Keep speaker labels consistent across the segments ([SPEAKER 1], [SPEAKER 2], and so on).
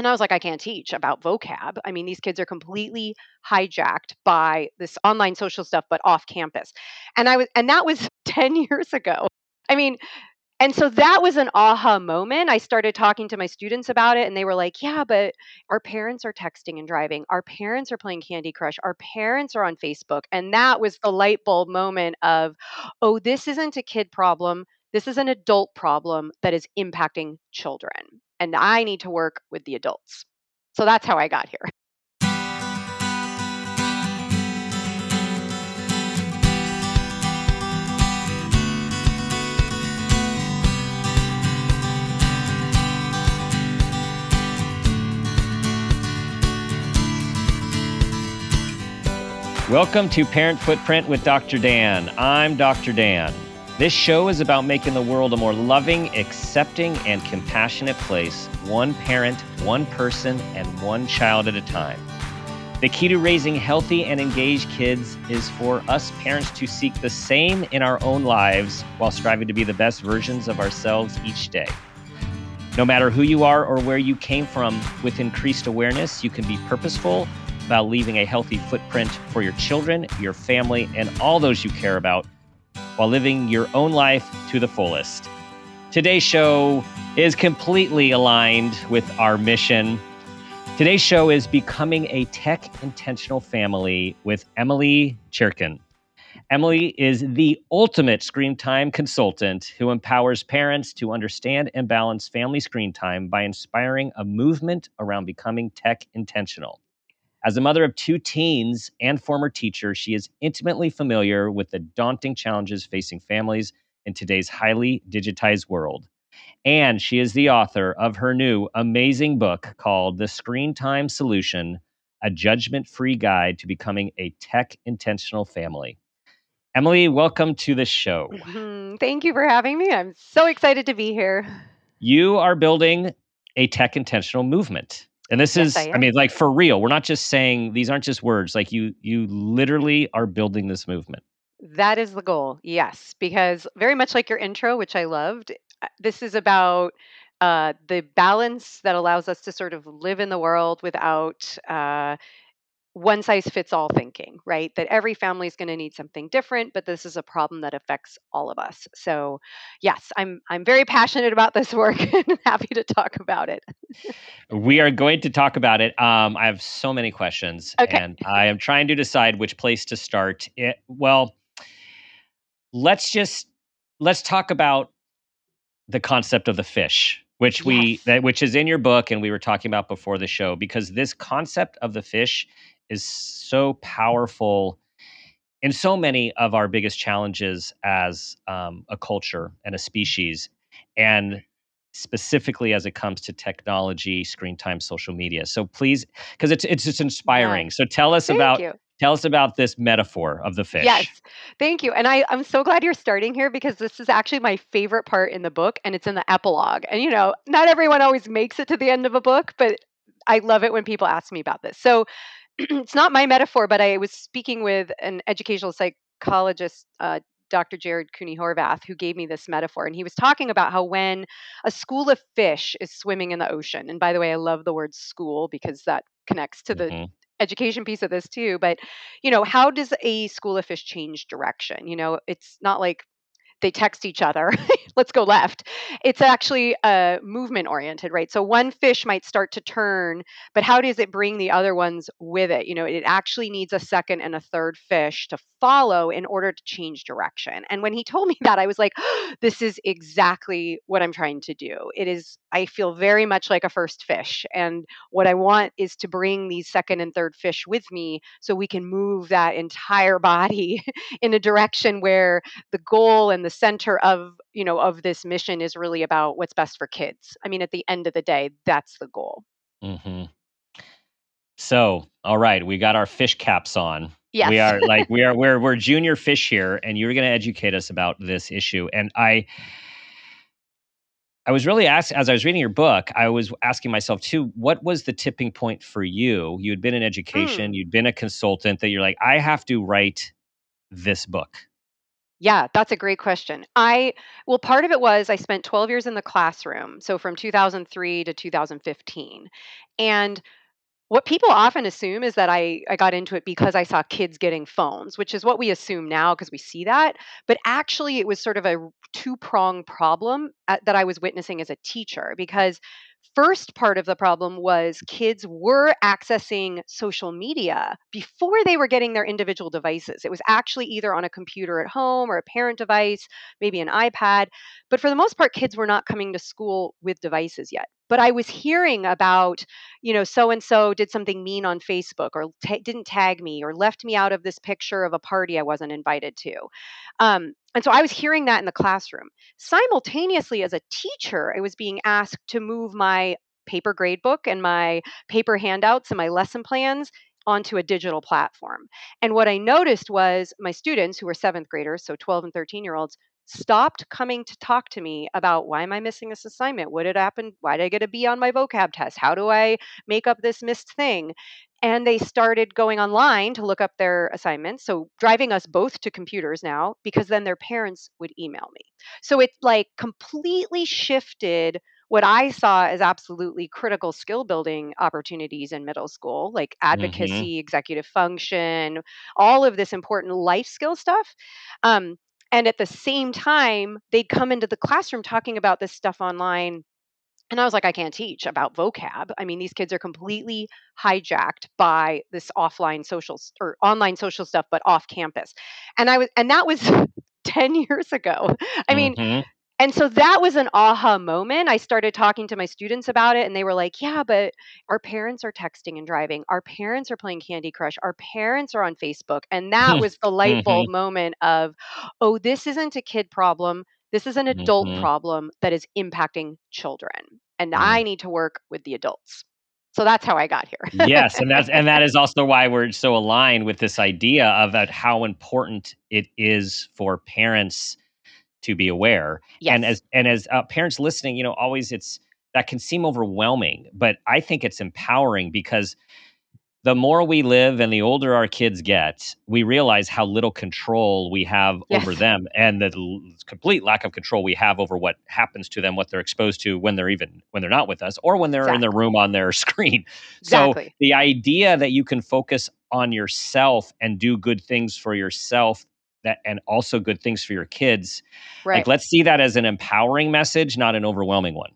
[SPEAKER 1] And I was like, I can't teach about vocab. I mean, these kids are completely hijacked by this online social stuff, but off campus. And that was 10 years ago. I mean, and so that was an aha moment. I started talking to my students about it, and they were like, yeah, but our parents are texting and driving. Our parents are playing Candy Crush. Our parents are on Facebook. And that was the light bulb moment of, oh, this isn't a kid problem. This is an adult problem that is impacting children. And I need to work with the adults. So that's how I got here.
[SPEAKER 2] Welcome to Parent Footprint with Dr. Dan. I'm Dr. Dan. This show is about making the world a more loving, accepting, and compassionate place, one parent, one person, and one child at a time. The key to raising healthy and engaged kids is for us parents to seek the same in our own lives while striving to be the best versions of ourselves each day. No matter who you are or where you came from, with increased awareness, you can be purposeful about leaving a healthy footprint for your children, your family, and all those you care about while living your own life to the fullest. Today's show is completely aligned with our mission. Today's show is Becoming a Tech-Intentional Family with Emily Cherkin. Emily is the ultimate screen time consultant who empowers parents to understand and balance family screen time by inspiring a movement around becoming tech-intentional. As a mother of two teens and former teacher, she is intimately familiar with the daunting challenges facing families in today's highly digitized world. And she is the author of her new amazing book called The Screentime Solution, a judgment-free guide to becoming a tech-intentional family. Emily, welcome to the show.
[SPEAKER 1] Thank you for having me. I'm so excited to be here.
[SPEAKER 2] You are building a tech-intentional movement. And this
[SPEAKER 1] Yes,
[SPEAKER 2] is,
[SPEAKER 1] I am.
[SPEAKER 2] like for real, we're not just saying, these aren't just words, like you literally are building this movement.
[SPEAKER 1] That is the goal, yes, because very much like your intro, which I loved, this is about the balance that allows us to sort of live in the world without one size fits all thinking, right? That every family is going to need something different, but this is a problem that affects all of us. So, yes, I'm very passionate about this work and happy to talk about it.
[SPEAKER 2] We are going to talk about it. I have so many questions,
[SPEAKER 1] Okay.
[SPEAKER 2] and I am trying to decide which place to start. Let's talk about the concept of the fish, which
[SPEAKER 1] Yes.
[SPEAKER 2] which is in your book, and we were talking about before the show, because this concept of the fish is so powerful in so many of our biggest challenges as a culture and a species, and specifically as it comes to technology, screen time, social media. So please, because it's just inspiring.
[SPEAKER 1] Yes.
[SPEAKER 2] So tell us
[SPEAKER 1] Thank
[SPEAKER 2] about
[SPEAKER 1] you.
[SPEAKER 2] this metaphor of the
[SPEAKER 1] Yes.
[SPEAKER 2] fish.
[SPEAKER 1] Thank you. And I'm so glad you're starting here because this is actually my favorite part in the book and it's in the epilogue. And not everyone always makes it to the end of a book, but I love it when people ask me about this. So it's not my metaphor, but I was speaking with an educational psychologist, Dr. Jared Cooney Horvath, who gave me this metaphor. And he was talking about how when a school of fish is swimming in the ocean, and by the way, I love the word school because that connects to the
[SPEAKER 2] Mhm.
[SPEAKER 1] education piece of this too. But, how does a school of fish change direction? It's not like they text each other, let's go left. It's actually movement oriented, right? So one fish might start to turn, but how does it bring the other ones with it? It actually needs a second and a third fish to follow in order to change direction. And when he told me that, I was like, this is exactly what I'm trying to do. I feel very much like a first fish. And what I want is to bring these second and third fish with me so we can move that entire body in a direction where the goal and the center of this mission is really about what's best for kids. I mean, at the end of the day, that's the goal.
[SPEAKER 2] Mhm. So, all right, we got our fish caps on. We
[SPEAKER 1] Yes.
[SPEAKER 2] are like we're junior fish here, and you're going to educate us about this issue. And I was really asked as I was reading your book, I was asking myself too, what was the tipping point for you? You had been in education,
[SPEAKER 1] Mm,
[SPEAKER 2] you'd been a consultant, that you're like, I have to write this book.
[SPEAKER 1] Yeah, that's a great question. Well, part of it was I spent 12 years in the classroom, so from 2003 to 2015. And what people often assume is that I got into it because I saw kids getting phones, which is what we assume now because we see that. But actually, it was sort of a two-pronged problem that I was witnessing as a teacher because first part of the problem was kids were accessing social media before they were getting their individual devices. It was actually either on a computer at home or a parent device, maybe an iPad. But for the most part, kids were not coming to school with devices yet. But I was hearing about, so and so did something mean on Facebook or didn't tag me or left me out of this picture of a party I wasn't invited to. And so I was hearing that in the classroom. Simultaneously, as a teacher, I was being asked to move my paper grade book and my paper handouts and my lesson plans onto a digital platform. And what I noticed was my students, who were seventh graders, so 12 and 13-year-olds, stopped coming to talk to me about why am I missing this assignment? What did happen? Why did I get a B on my vocab test? How do I make up this missed thing? And they started going online to look up their assignments. So driving us both to computers now because then their parents would email me. So it like completely shifted what I saw as absolutely critical skill building opportunities in middle school, like
[SPEAKER 2] Hmm.
[SPEAKER 1] advocacy, executive function, all of this important life skill stuff. Um, and at the same time, they'd come into the classroom talking about this stuff online. And I was like, I can't teach about vocab. I mean, these kids are completely hijacked by this offline or online social stuff, but off campus. And that was 10 years ago. I mean,
[SPEAKER 2] Hmm.
[SPEAKER 1] and so that was an aha moment. I started talking to my students about it, and they were like, yeah, but our parents are texting and driving. Our parents are playing Candy Crush. Our parents are on Facebook. And that was the light
[SPEAKER 2] Hmm.
[SPEAKER 1] bulb moment of, oh, this isn't a kid problem. This is an adult
[SPEAKER 2] Hmm.
[SPEAKER 1] problem that is impacting children. And
[SPEAKER 2] Hmm.
[SPEAKER 1] I need to work with the adults. So that's how I got here.
[SPEAKER 2] Yes, and that is also why we're so aligned with this idea of that how important it is for parents to be aware. And
[SPEAKER 1] Yes.
[SPEAKER 2] as parents listening, always it's that can seem overwhelming, but I think it's empowering because the more we live and the older our kids get, we realize how little control we have over
[SPEAKER 1] Yes.
[SPEAKER 2] them and the complete lack of control we have over what happens to them, what they're exposed to when they're not with us or when they're in their
[SPEAKER 1] Exactly.
[SPEAKER 2] room on their screen. So
[SPEAKER 1] Exactly.
[SPEAKER 2] the idea that you can focus on yourself and do good things for yourself that and also good things for your kids, like
[SPEAKER 1] Right.
[SPEAKER 2] let's see that as an empowering message, not an overwhelming one.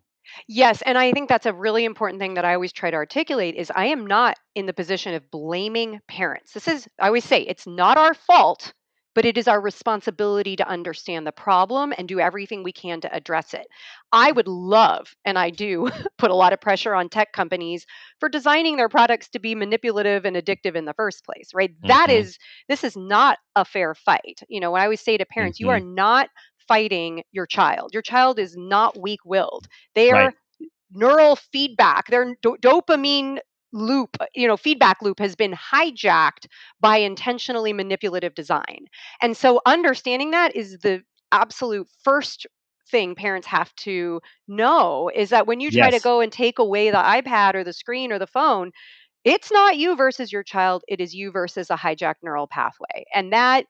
[SPEAKER 1] Yes, and I think that's a really important thing that I always try to articulate is I am not in the position of blaming parents. I always say it's not our fault, but it is our responsibility to understand the problem and do everything we can to address it. I would love, and I do put a lot of pressure on tech companies for designing their products to be manipulative and addictive in the first place, right?
[SPEAKER 2] Mhm.
[SPEAKER 1] This is not a fair fight. When I always say to parents, you are
[SPEAKER 2] Mhm.
[SPEAKER 1] not fighting your child. Your child is not weak-willed. Their
[SPEAKER 2] Right.
[SPEAKER 1] neural feedback, their dopamine loop, feedback loop has been hijacked by intentionally manipulative design. And so understanding that is the absolute first thing parents have to know is that when you try to
[SPEAKER 2] Yes.
[SPEAKER 1] go and take away the iPad or the screen or the phone, it's not you versus your child, it is you versus a hijacked neural pathway. And that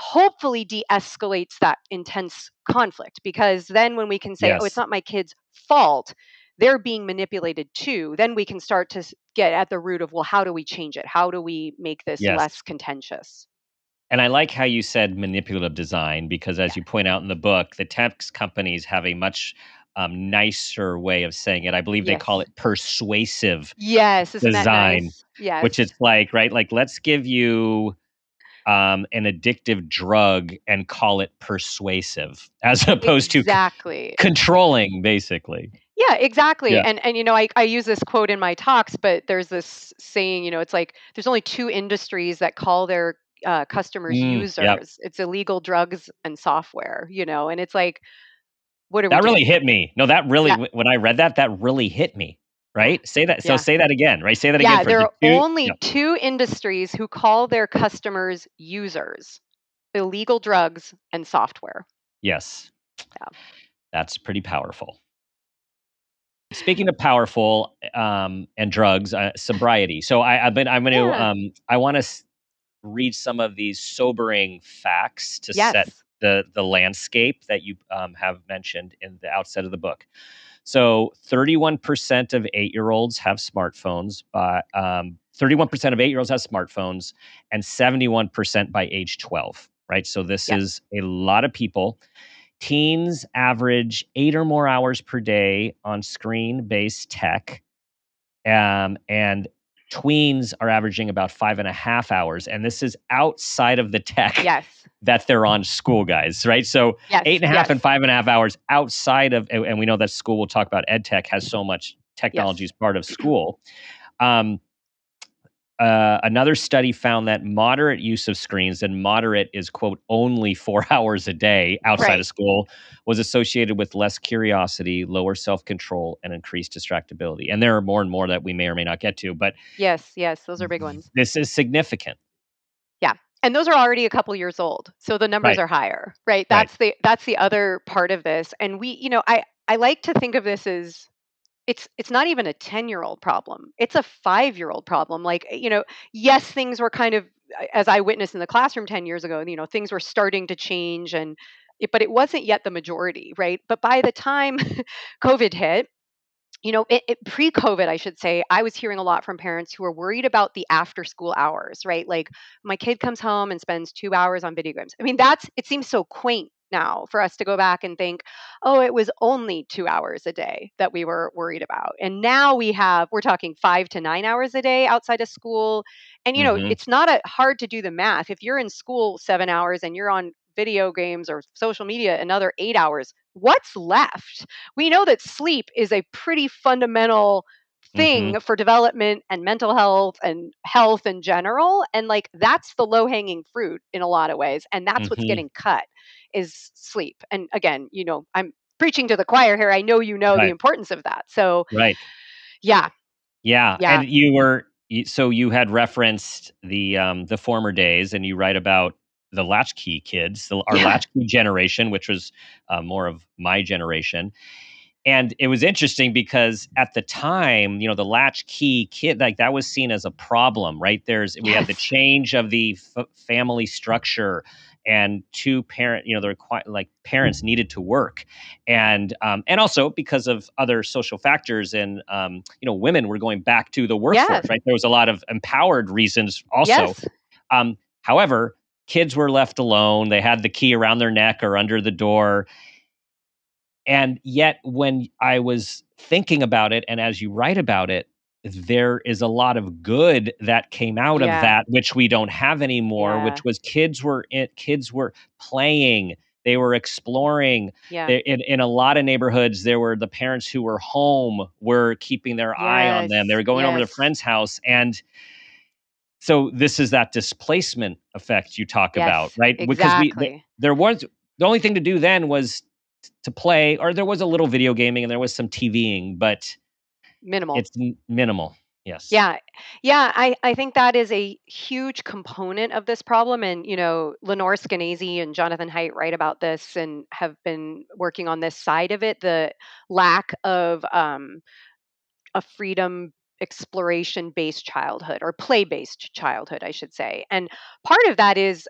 [SPEAKER 1] hopefully de-escalates that intense conflict because then when we can say, oh, it's
[SPEAKER 2] Yes.
[SPEAKER 1] not my kid's fault, they're being manipulated too, then we can start to get at the root of, well, how do we change it, how do we make this
[SPEAKER 2] Yes.
[SPEAKER 1] less contentious?
[SPEAKER 2] And I like how you said manipulative design because, as
[SPEAKER 1] Yeah.
[SPEAKER 2] you point out in the book, the tech companies have a much nicer way of saying it. I believe they call
[SPEAKER 1] Yes.
[SPEAKER 2] it persuasive
[SPEAKER 1] Yes, isn't that
[SPEAKER 2] design,
[SPEAKER 1] nice?
[SPEAKER 2] which is
[SPEAKER 1] Yes.
[SPEAKER 2] like, right, like let's give you an addictive drug and call it persuasive as opposed to
[SPEAKER 1] Exactly.
[SPEAKER 2] controlling, basically.
[SPEAKER 1] Yeah, exactly.
[SPEAKER 2] Yeah.
[SPEAKER 1] And I use this quote in my talks, but there's this saying, it's like there's only two industries that call their customers
[SPEAKER 2] Yep.
[SPEAKER 1] users. It's illegal drugs and software, and it's like, what are we
[SPEAKER 2] That really
[SPEAKER 1] doing here?
[SPEAKER 2] hit me. No, that really,
[SPEAKER 1] Yeah,
[SPEAKER 2] when I read that, that really hit me.
[SPEAKER 1] yeah,
[SPEAKER 2] Right? Say that. So
[SPEAKER 1] yeah.
[SPEAKER 2] say that again. Right? Say that again
[SPEAKER 1] Yeah,
[SPEAKER 2] for
[SPEAKER 1] there
[SPEAKER 2] the
[SPEAKER 1] are
[SPEAKER 2] two. Yeah.
[SPEAKER 1] only two industries who call their customers users: illegal drugs and software.
[SPEAKER 2] Yes.
[SPEAKER 1] Yeah.
[SPEAKER 2] That's pretty powerful. Speaking of powerful and drugs, sobriety. So I'm going to,
[SPEAKER 1] Yeah.
[SPEAKER 2] I want to read some of these sobering facts to set
[SPEAKER 1] Yes.
[SPEAKER 2] the landscape that you have mentioned in the outset of the book. So 31% of 8-year-olds have smartphones. By 31% of 8-year-olds have smartphones, and 71% by age 12. Right. So this
[SPEAKER 1] Yes.
[SPEAKER 2] is a lot of people. Teens average 8 or more hours per day on screen-based tech, and tweens are averaging about 5.5 hours. And this is outside of the tech
[SPEAKER 1] Yes.
[SPEAKER 2] that they're on school, guys, right? So
[SPEAKER 1] Yes.
[SPEAKER 2] 8.5 and
[SPEAKER 1] Yes.
[SPEAKER 2] 5.5 hours outside of, and we know that school, we'll talk about ed tech, has so much technology
[SPEAKER 1] Yes.
[SPEAKER 2] as part of school. Um, Another study found that moderate use of screens, and moderate is, quote, only 4 hours a day outside
[SPEAKER 1] Right.
[SPEAKER 2] of school, was associated with less curiosity, lower self-control, and increased distractibility. And there are more and more that we may or may not get to, but
[SPEAKER 1] Yes. Yes. Those are big ones.
[SPEAKER 2] this is significant.
[SPEAKER 1] Yeah. And those are already a couple years old. So the numbers
[SPEAKER 2] Right,
[SPEAKER 1] are higher, right?
[SPEAKER 2] right.
[SPEAKER 1] That's the other part of this. And I like to think of this as it's not even a 10-year-old problem. It's a 5-year-old problem. Like, yes, things were kind of, as I witnessed in the classroom 10 years ago, things were starting to change, but it wasn't yet the majority, right? But by the time COVID hit, pre-COVID, I should say, I was hearing a lot from parents who were worried about the after school hours, right? Like, my kid comes home and spends 2 hours on video games. I mean, it seems so quaint now for us to go back and think, oh, it was only 2 hours a day that we were worried about. And now we're talking 5 to 9 hours a day outside of school. And,
[SPEAKER 2] Hmm.
[SPEAKER 1] it's not hard to do the math. If you're in school 7 hours and you're on video games or social media another 8 hours, what's left? We know that sleep is a pretty fundamental
[SPEAKER 2] Hmm.
[SPEAKER 1] thing for development and mental health and health in general, and like that's the low hanging fruit in a lot of ways, and that's what's
[SPEAKER 2] Hmm.
[SPEAKER 1] getting cut is sleep. And again, I'm preaching to the choir here. I know the
[SPEAKER 2] Right,
[SPEAKER 1] importance of that. So
[SPEAKER 2] right.
[SPEAKER 1] yeah.
[SPEAKER 2] Yeah,
[SPEAKER 1] Yeah.
[SPEAKER 2] and so you had referenced the former days, and you write about the latchkey kids, our
[SPEAKER 1] Yeah.
[SPEAKER 2] latchkey generation, which was more of my generation. And it was interesting because at the time, the latchkey kid, like that was seen as a problem, right? We had the
[SPEAKER 1] Yes.
[SPEAKER 2] change of the family structure, and two parent, like parents needed to work, and also because of other social factors, and women were going back to the workforce,
[SPEAKER 1] Yes.
[SPEAKER 2] right? There was a lot of empowered reasons also.
[SPEAKER 1] Yes.
[SPEAKER 2] However, kids were left alone. They had the key around their neck or under the door, and yet, when I was thinking about it, and as you write about it, there is a lot of good that came out of
[SPEAKER 1] Yeah.
[SPEAKER 2] that, which we don't have anymore,
[SPEAKER 1] Yeah.
[SPEAKER 2] which was kids were playing, they were exploring.
[SPEAKER 1] Yeah.
[SPEAKER 2] In a lot of neighborhoods, there were the parents who were home were keeping their eye on them. They
[SPEAKER 1] Yes.
[SPEAKER 2] were going over to a
[SPEAKER 1] Yes.
[SPEAKER 2] friend's house, and so this is that displacement effect you talk about,
[SPEAKER 1] Yes.
[SPEAKER 2] right? Because
[SPEAKER 1] Exactly.
[SPEAKER 2] there was the only thing to do then was to play, or there was a little video gaming and there was some TVing, but
[SPEAKER 1] Minimal.
[SPEAKER 2] it's minimal. Yes.
[SPEAKER 1] Yeah. Yeah, I think that is a huge component of this problem. And, Lenore Skenazy and Jonathan Haidt write about this and have been working on this side of it, the lack of a freedom exploration based childhood, or play based childhood, I should say. And part of that is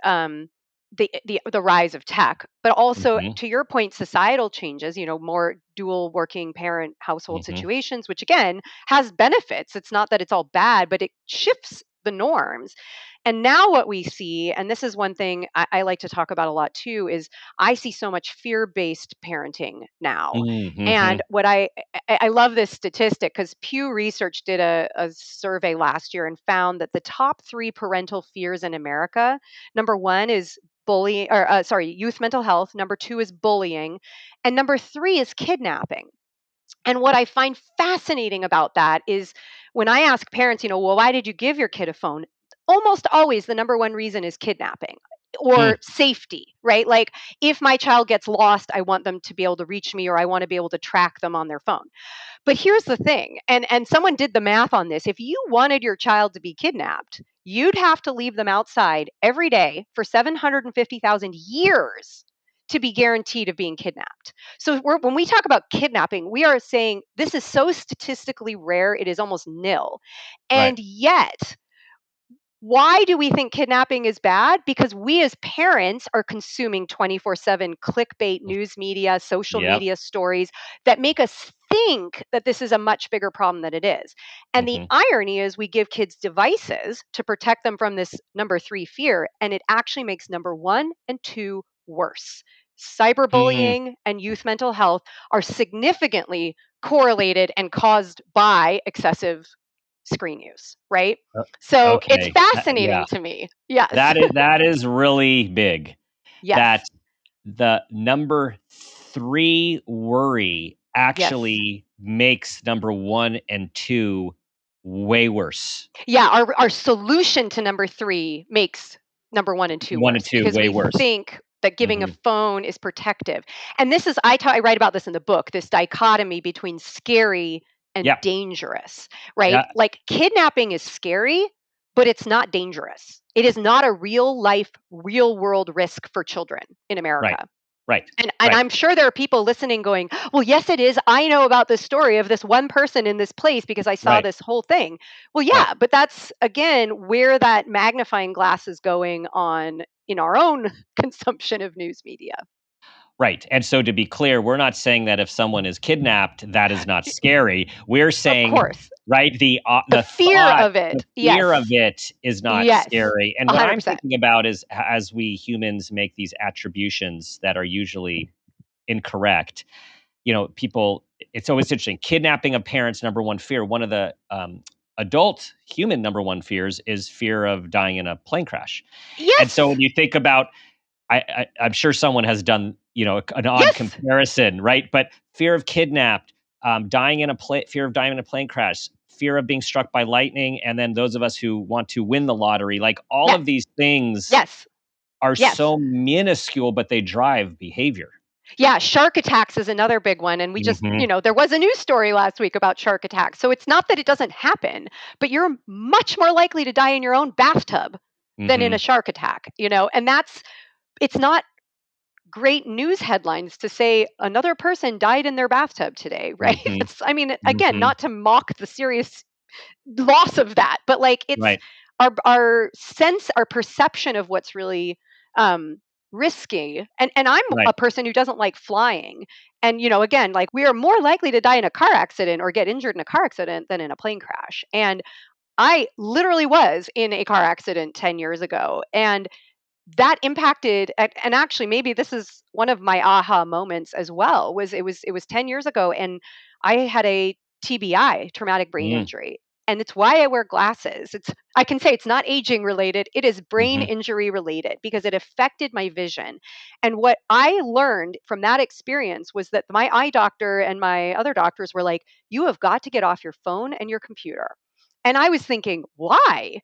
[SPEAKER 1] the rise of tech, but also,
[SPEAKER 2] Hmm.
[SPEAKER 1] to your point, societal changes, more dual working parent household
[SPEAKER 2] Hmm.
[SPEAKER 1] situations, which again has benefits. It's not that it's all bad, but it shifts the norms. And now what we see, and this is one thing I like to talk about a lot too, is I see so much fear based parenting now.
[SPEAKER 2] Hmm.
[SPEAKER 1] And I love this statistic because Pew Research did a survey last year and found that the top three parental fears in America, number one is bullying, or youth mental health. Number two is bullying, and number three is kidnapping. And what I find fascinating about that is when I ask parents, well, why did you give your kid a phone? Almost always the number one reason is kidnapping
[SPEAKER 2] Hmm.
[SPEAKER 1] or safety, right? Like, if my child gets lost, I want them to be able to reach me, or I want to be able to track them on their phone. But here's the thing, and someone did the math on this. If you wanted your child to be kidnapped, you'd have to leave them outside every day for 750,000 years to be guaranteed of being kidnapped. So when we talk about kidnapping, we are saying this is so statistically rare, it is almost nil.
[SPEAKER 2] Right.
[SPEAKER 1] And yet, Why do we think kidnapping is bad? Because we as parents are consuming 24/7 clickbait news media, social
[SPEAKER 2] Yep.
[SPEAKER 1] media stories that make us think that this is a much bigger problem than it is. And the
[SPEAKER 2] Hmm.
[SPEAKER 1] irony is we give kids devices to protect them from this number 3 fear, and it actually makes number 1 and 2 worse.
[SPEAKER 2] Mm,
[SPEAKER 1] Cyberbullying and youth mental health are significantly correlated and caused by excessive screen use, right? So it's
[SPEAKER 2] okay. Yeah.
[SPEAKER 1] fascinating to me. Yes.
[SPEAKER 2] That is really big. That
[SPEAKER 1] Yes.
[SPEAKER 2] the number 3 worry
[SPEAKER 1] Yes.
[SPEAKER 2] actually makes number 1 and 2 way worse.
[SPEAKER 1] Yeah, our solution to number 3 makes number 1 and 2
[SPEAKER 2] 1 and
[SPEAKER 1] worse
[SPEAKER 2] 2
[SPEAKER 1] because
[SPEAKER 2] way
[SPEAKER 1] we
[SPEAKER 2] worse.
[SPEAKER 1] think that giving a
[SPEAKER 2] Mhm.
[SPEAKER 1] phone is protective. And this is I write about this in the book, this dichotomy between scary and
[SPEAKER 2] Yeah.
[SPEAKER 1] dangerous, right?
[SPEAKER 2] Yeah.
[SPEAKER 1] Like kidnapping is scary, but it's not dangerous. It is not a real life, real world risk for children in
[SPEAKER 2] Right.
[SPEAKER 1] America.
[SPEAKER 2] Right.
[SPEAKER 1] And
[SPEAKER 2] Right.
[SPEAKER 1] I'm sure there are people listening going, "Well, yes, it is. I know about this story of this one person in this place because I saw
[SPEAKER 2] Right.
[SPEAKER 1] this whole thing." Well,
[SPEAKER 2] Right.
[SPEAKER 1] yeah, but that's again where that magnifying glass is going on in our own consumption of news media.
[SPEAKER 2] Right. And so to be clear, we're not saying that if someone is kidnapped, that is not scary. We're
[SPEAKER 1] Of
[SPEAKER 2] saying,
[SPEAKER 1] course.
[SPEAKER 2] right,
[SPEAKER 1] The
[SPEAKER 2] the
[SPEAKER 1] fear
[SPEAKER 2] thought,
[SPEAKER 1] of
[SPEAKER 2] the
[SPEAKER 1] it.
[SPEAKER 2] fear of
[SPEAKER 1] Yes.
[SPEAKER 2] it is not
[SPEAKER 1] Yes.
[SPEAKER 2] scary. And what I'm
[SPEAKER 1] 100%.
[SPEAKER 2] thinking about is as we humans make these attributions that are usually incorrect, people, it's always interesting. Kidnapping of parents, number one fear. One of the adult human number one fears is fear of dying in a plane crash. And so
[SPEAKER 1] Yes.
[SPEAKER 2] when you think about I'm sure someone has done, an odd
[SPEAKER 1] Yes.
[SPEAKER 2] comparison, right? But fear of kidnapped, fear of dying in a plane crash, fear of being struck by lightning, and then those of us who want to win the lottery, like all
[SPEAKER 1] Yes.
[SPEAKER 2] of these things
[SPEAKER 1] Yes.
[SPEAKER 2] are
[SPEAKER 1] Yes.
[SPEAKER 2] so minuscule, but they drive behavior.
[SPEAKER 1] Yeah, shark attacks is another big one. And we just,
[SPEAKER 2] Hmm.
[SPEAKER 1] there was a news story last week about shark attacks. So it's not that it doesn't happen, but you're much more likely to die in your own bathtub than in a
[SPEAKER 2] Hmm.
[SPEAKER 1] shark attack, and it's not great news headlines to say another person died in their bathtub today, right?
[SPEAKER 2] Hmm.
[SPEAKER 1] It's, I mean, again,
[SPEAKER 2] Hmm.
[SPEAKER 1] not to mock the serious loss of that, but like it's
[SPEAKER 2] Right.
[SPEAKER 1] our perception of what's really um risky. And I'm
[SPEAKER 2] Right.
[SPEAKER 1] a person who doesn't like flying. And again, like we are more likely to die in a car accident or get injured in a car accident than in a plane crash. And I literally was in a car accident 10 years ago. And that impacted, and actually maybe this is one of my aha moments as well, it was 10 years ago, and I had a TBI, traumatic brain
[SPEAKER 2] Mm.
[SPEAKER 1] injury. And it's why I wear glasses. I can say it's not aging related, it is brain
[SPEAKER 2] Hmm.
[SPEAKER 1] injury related because it affected my vision. And what I learned from that experience was that my eye doctor and my other doctors were like, "You have got to get off your phone and your computer." And I was thinking, why?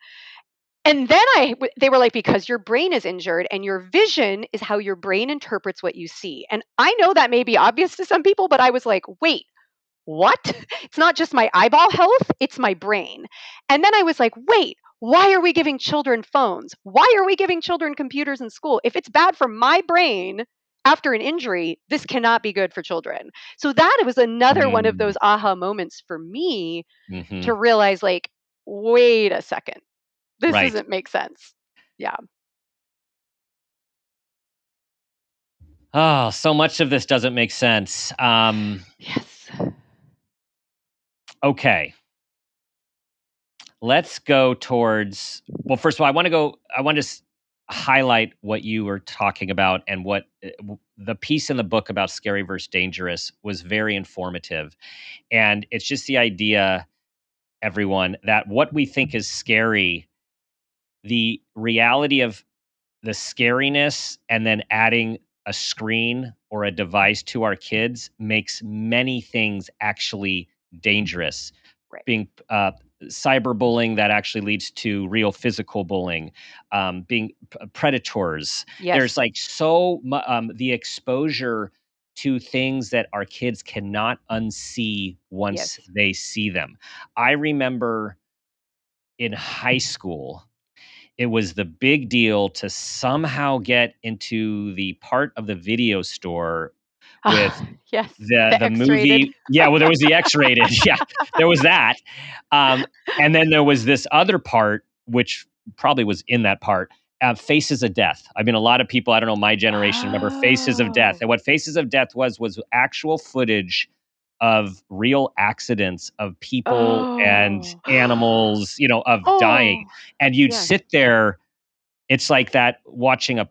[SPEAKER 1] And then they were like, because your brain is injured and your vision is how your brain interprets what you see. And I know that may be obvious to some people, but I was like, wait, what? It's not just my eyeball health, it's my brain. And then I was like, wait, why are we giving children phones? Why are we giving children computers in school? If it's bad for my brain after an injury, this cannot be good for children. So that was another one of
[SPEAKER 2] Mm.
[SPEAKER 1] those aha moments for me
[SPEAKER 2] Hmm.
[SPEAKER 1] to realize, like, wait a second, this
[SPEAKER 2] Right.
[SPEAKER 1] doesn't make sense. Yeah.
[SPEAKER 2] Oh, so much of this doesn't make sense.
[SPEAKER 1] Yes.
[SPEAKER 2] Okay. Let's go towards, well, first of all, I want to highlight what you were talking about and what the piece in the book about scary versus dangerous was very informative. And it's just the idea, everyone, that what we think is scary, the reality of the scariness and then adding a screen or a device to our kids makes many things actually dangerous.
[SPEAKER 1] Right.
[SPEAKER 2] Being cyberbullying that actually leads to real physical bullying, being predators. There's
[SPEAKER 1] Yes.
[SPEAKER 2] like the exposure to things that our kids cannot unsee once
[SPEAKER 1] Yes.
[SPEAKER 2] they see them. I remember in high school, it was the big deal to somehow get into the part of the video store with
[SPEAKER 1] Ah, yes.
[SPEAKER 2] the
[SPEAKER 1] The
[SPEAKER 2] the
[SPEAKER 1] X-rated.
[SPEAKER 2] movie. Yeah, well, there was the X-rated. Yeah, there was that. Um, and then there was this other part, which probably was in that part. Faces of Death. I mean, a lot of people, I don't know, my generation remember Faces of Death.
[SPEAKER 1] Oh.
[SPEAKER 2] And what Faces of Death was actual footage of real accidents of people and
[SPEAKER 1] Oh.
[SPEAKER 2] animals, of dying.
[SPEAKER 1] Oh,
[SPEAKER 2] And you'd
[SPEAKER 1] yes.
[SPEAKER 2] sit there. It's like that watching a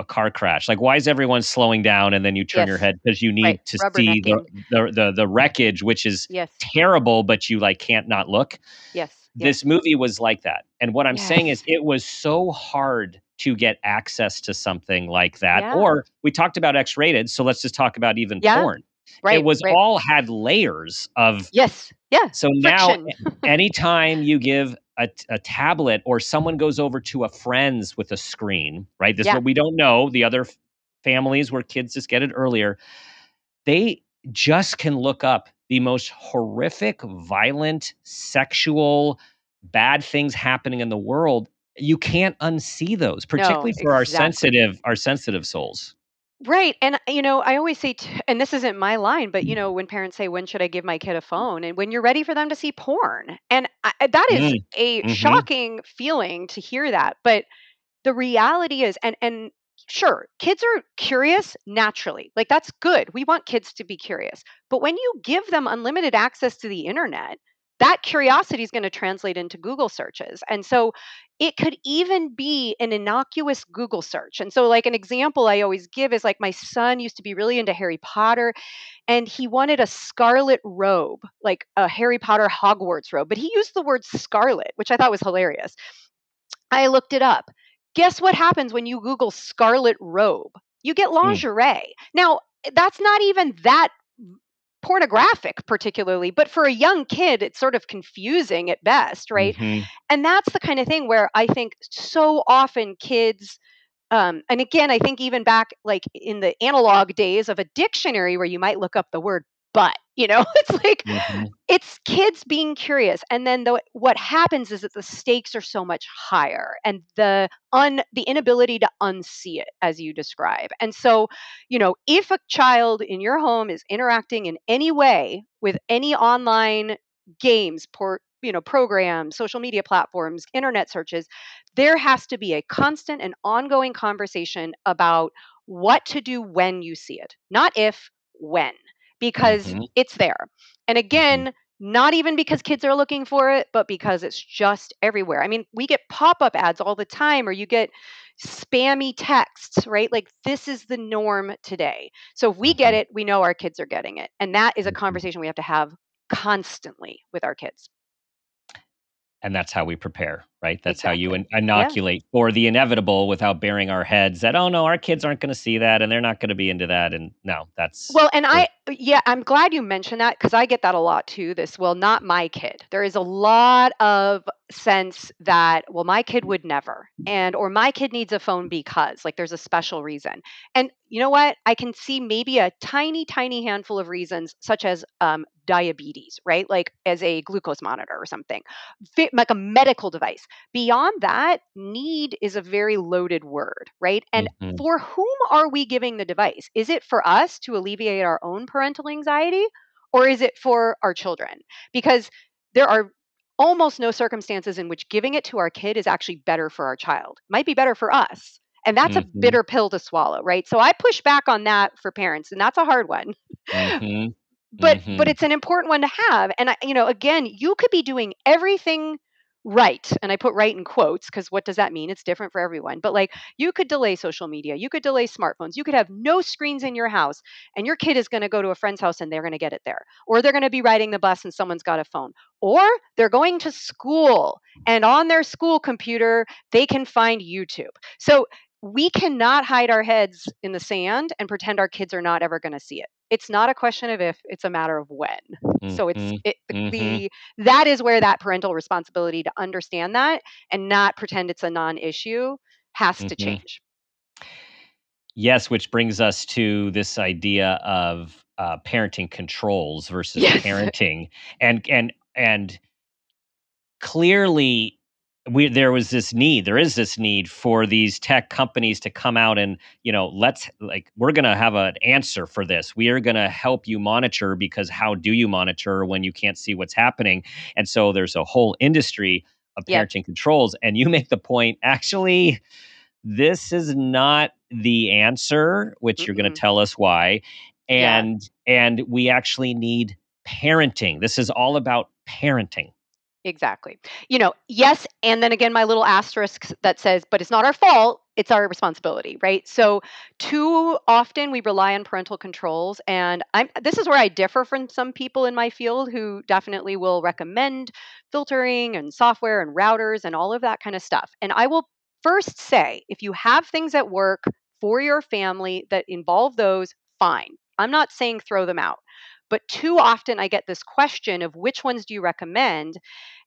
[SPEAKER 2] car crash. Like, why is everyone slowing down? And then you turn your
[SPEAKER 1] Yes.
[SPEAKER 2] head because you
[SPEAKER 1] Right.
[SPEAKER 2] need to see
[SPEAKER 1] Rubbernecking.
[SPEAKER 2] the wreckage, which is
[SPEAKER 1] Yes.
[SPEAKER 2] terrible, but you like can't not look.
[SPEAKER 1] Yes.
[SPEAKER 2] This
[SPEAKER 1] Yes.
[SPEAKER 2] movie was like that. And what I'm saying is
[SPEAKER 1] Yes.
[SPEAKER 2] it was so hard to get access to something like that.
[SPEAKER 1] Yeah.
[SPEAKER 2] Or we talked about X-rated, so let's just talk about even
[SPEAKER 1] Yeah.
[SPEAKER 2] porn. It
[SPEAKER 1] Right.
[SPEAKER 2] was
[SPEAKER 1] Right.
[SPEAKER 2] all had layers of.
[SPEAKER 1] Yes. Yeah.
[SPEAKER 2] So now
[SPEAKER 1] Friction.
[SPEAKER 2] anytime you give a tablet or someone goes over to a friend's with a screen, right? This is
[SPEAKER 1] Yeah.
[SPEAKER 2] what we don't know. The other families where kids just get it earlier, they just can look up the most horrific, violent, sexual, bad things happening in the world. You can't unsee those,
[SPEAKER 1] No,
[SPEAKER 2] particularly for our
[SPEAKER 1] exactly.
[SPEAKER 2] sensitive souls.
[SPEAKER 1] Right. And, I always say, and this isn't my line, but, when parents say, when should I give my kid a phone? And when you're ready for them to see porn. And that is
[SPEAKER 2] Mm,
[SPEAKER 1] a
[SPEAKER 2] mhm,
[SPEAKER 1] shocking feeling to hear that. But the reality is, and sure, kids are curious naturally. Like, that's good. We want kids to be curious. But when you give them unlimited access to the internet, that curiosity is going to translate into Google searches. And so it could even be an innocuous Google search. And so, like, an example I always give is, like, my son used to be really into Harry Potter, and he wanted a scarlet robe, like a Harry Potter Hogwarts robe, but he used the word scarlet, which I thought was hilarious. I looked it up. Guess what happens when you Google scarlet robe? You get
[SPEAKER 2] mm,
[SPEAKER 1] lingerie. Now, that's not even that pornographic, particularly, but for a young kid, it's sort of confusing at best, right?
[SPEAKER 2] mhm,
[SPEAKER 1] And that's the kind of thing where I think so often kids, and again, I think even back like in the analog days of a dictionary where you might look up the word but, it's like
[SPEAKER 2] mhm,
[SPEAKER 1] it's kids being curious, and then what happens is that the stakes are so much higher, and the inability to unsee it, as you describe. And so, if a child in your home is interacting in any way with any online games, programs, social media platforms, internet searches, there has to be a constant and ongoing conversation about what to do when you see it, not if, when, because
[SPEAKER 2] mhm,
[SPEAKER 1] it's there. And
[SPEAKER 2] mhm,
[SPEAKER 1] again, not even because kids are looking for it, but because it's just everywhere. I mean, we get pop up ads all the time, or you get spammy texts, right? Like, this is the norm today. So if we get
[SPEAKER 2] mhm,
[SPEAKER 1] it, we know our kids are getting it. And that is a
[SPEAKER 2] mhm.
[SPEAKER 1] conversation we have to have constantly with our kids.
[SPEAKER 2] And that's how we prepare, right? That's how you
[SPEAKER 1] Exactly. Yeah.
[SPEAKER 2] inoculate for the inevitable without burying our heads that, oh no, our kids aren't going to see that and they're not going to be into that. And no, that's
[SPEAKER 1] Well, and
[SPEAKER 2] we're,
[SPEAKER 1] yeah, I'm glad you mentioned that because I get that a lot too. Well, not my kid. There is a lot of sense that, well, my kid would never, or my kid needs a phone because, like, there's a special reason. And you know what? I can see maybe a tiny, tiny handful of reasons, such as diabetes, right? Like as a glucose monitor or something, like a medical device. Beyond that, need is a very loaded word, right? And
[SPEAKER 2] Mhm,
[SPEAKER 1] for whom are we giving the device? Is it for us to alleviate our own parental anxiety, or is it for our children? Because there are almost no circumstances in which giving it to our kid is actually better for our child. Might be better for us. And that's a
[SPEAKER 2] mhm,
[SPEAKER 1] bitter pill to swallow, right? So I push back on that for parents, and that's a hard one.
[SPEAKER 2] mhm,
[SPEAKER 1] But
[SPEAKER 2] mhm,
[SPEAKER 1] it's an important one to have. And again, you could be doing everything right, and I put right in quotes because what does that mean? It's different for everyone. But, like, you could delay social media, you could delay smartphones, you could have no screens in your house, and your kid is going to go to a friend's house and they're going to get it there, or they're going to be riding the bus and someone's got a phone, or they're going to school and on their school computer they can find YouTube. So we cannot hide our heads in the sand and pretend our kids are not ever going to see it. It's not a question of if, it's a matter of when. So it's
[SPEAKER 2] mhm,
[SPEAKER 1] it
[SPEAKER 2] mhm,
[SPEAKER 1] the that is where that parental responsibility to understand that and not pretend it's a non-issue has to
[SPEAKER 2] mhm.
[SPEAKER 1] change.
[SPEAKER 2] Yes, which brings us to this idea of parenting controls versus
[SPEAKER 1] Yes.
[SPEAKER 2] parenting, and clearly there is this need for these tech companies to come out and, we're going to have an answer for this. We are going to help you monitor, because how do you monitor when you can't see what's happening? And so there's a whole industry. of
[SPEAKER 1] Yep.
[SPEAKER 2] parenting controls. And you make the point, actually, this is not the answer, which you're going to
[SPEAKER 1] Mm-mm.
[SPEAKER 2] tell us why.
[SPEAKER 1] Yeah.
[SPEAKER 2] And we actually need parenting. This is all about parenting.
[SPEAKER 1] Exactly. Yes, and then again, my little asterisk that says, but it's not our fault, it's our responsibility, right? So, too often we rely on parental controls, and this is where I differ from some people in my field who definitely will recommend filtering and software and routers and all of that kind of stuff. And I will first say, if you have things at work for your family that involve those, fine. I'm not saying throw them out. But too often I get this question of which ones do you recommend?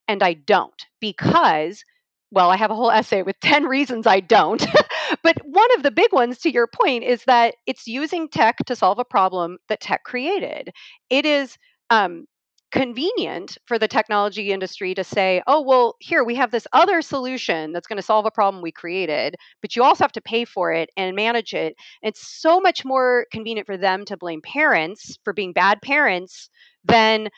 [SPEAKER 1] And I don't because, well, I have a whole essay with 10 reasons I don't. But one of the big ones, to your point, is that it's using tech to solve a problem that tech created. It is um, convenient for the technology industry to say, oh, well, here we have this other solution that's going to solve a problem we created, but you also have to pay for it and manage it. It's so much more convenient for them to blame parents for being bad parents than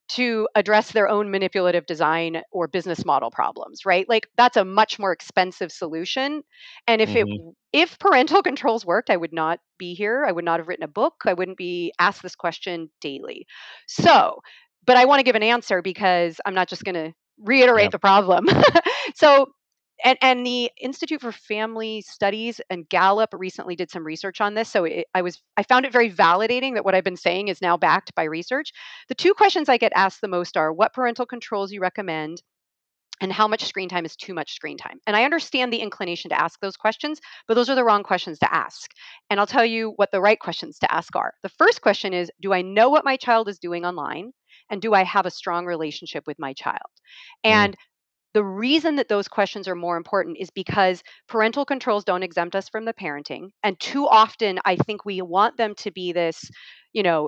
[SPEAKER 1] to address their own manipulative design or business model problems, right? Like that's a much more expensive solution. And
[SPEAKER 2] Hmm.
[SPEAKER 1] if parental controls worked, I would not be here. I would not have written a book. I wouldn't be asked this question daily. So, but I want to give an answer because I'm not just going to reiterate
[SPEAKER 2] Yeah.
[SPEAKER 1] the problem. So, and the Institute for Family Studies and Gallup recently did some research on this. So I found it very validating that what I've been saying is now backed by research. The two questions I get asked the most are what parental controls you recommend and how much screen time is too much screen time. And I understand the inclination to ask those questions, but those are the wrong questions to ask. And I'll tell you what the right questions to ask are. The first question is, do I know what my child is doing online? And do I have a strong relationship with my child?
[SPEAKER 2] Mm.
[SPEAKER 1] And the reason that those questions are more important is because parental controls don't exempt us from the parenting. And too often, I think we want them to be this,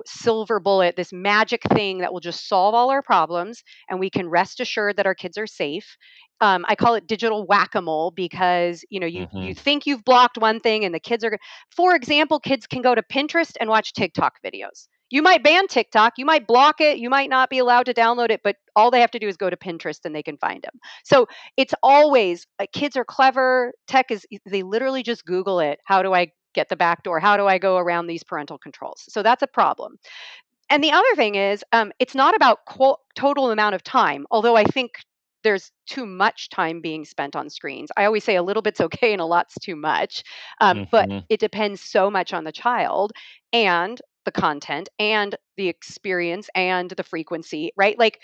[SPEAKER 1] silver bullet, this magic thing that will just solve all our problems. And we can rest assured that our kids are safe. I call it digital whack-a-mole because you
[SPEAKER 2] Hmm.
[SPEAKER 1] think you've blocked one thing and the kids are. For example, kids can go to Pinterest and watch TikTok videos. You might ban TikTok, you might block it, you might not be allowed to download it, but all they have to do is go to Pinterest and they can find them. So it's always kids are clever. Tech is, they literally just Google it. How do I get the back door? How do I go around these parental controls? So that's a problem. And the other thing is, it's not about total amount of time, although I think there's too much time being spent on screens. I always say a little bit's okay and a lot's too much. But
[SPEAKER 2] Hmm.
[SPEAKER 1] it depends so much on the child and the content and the experience and the frequency, right? Like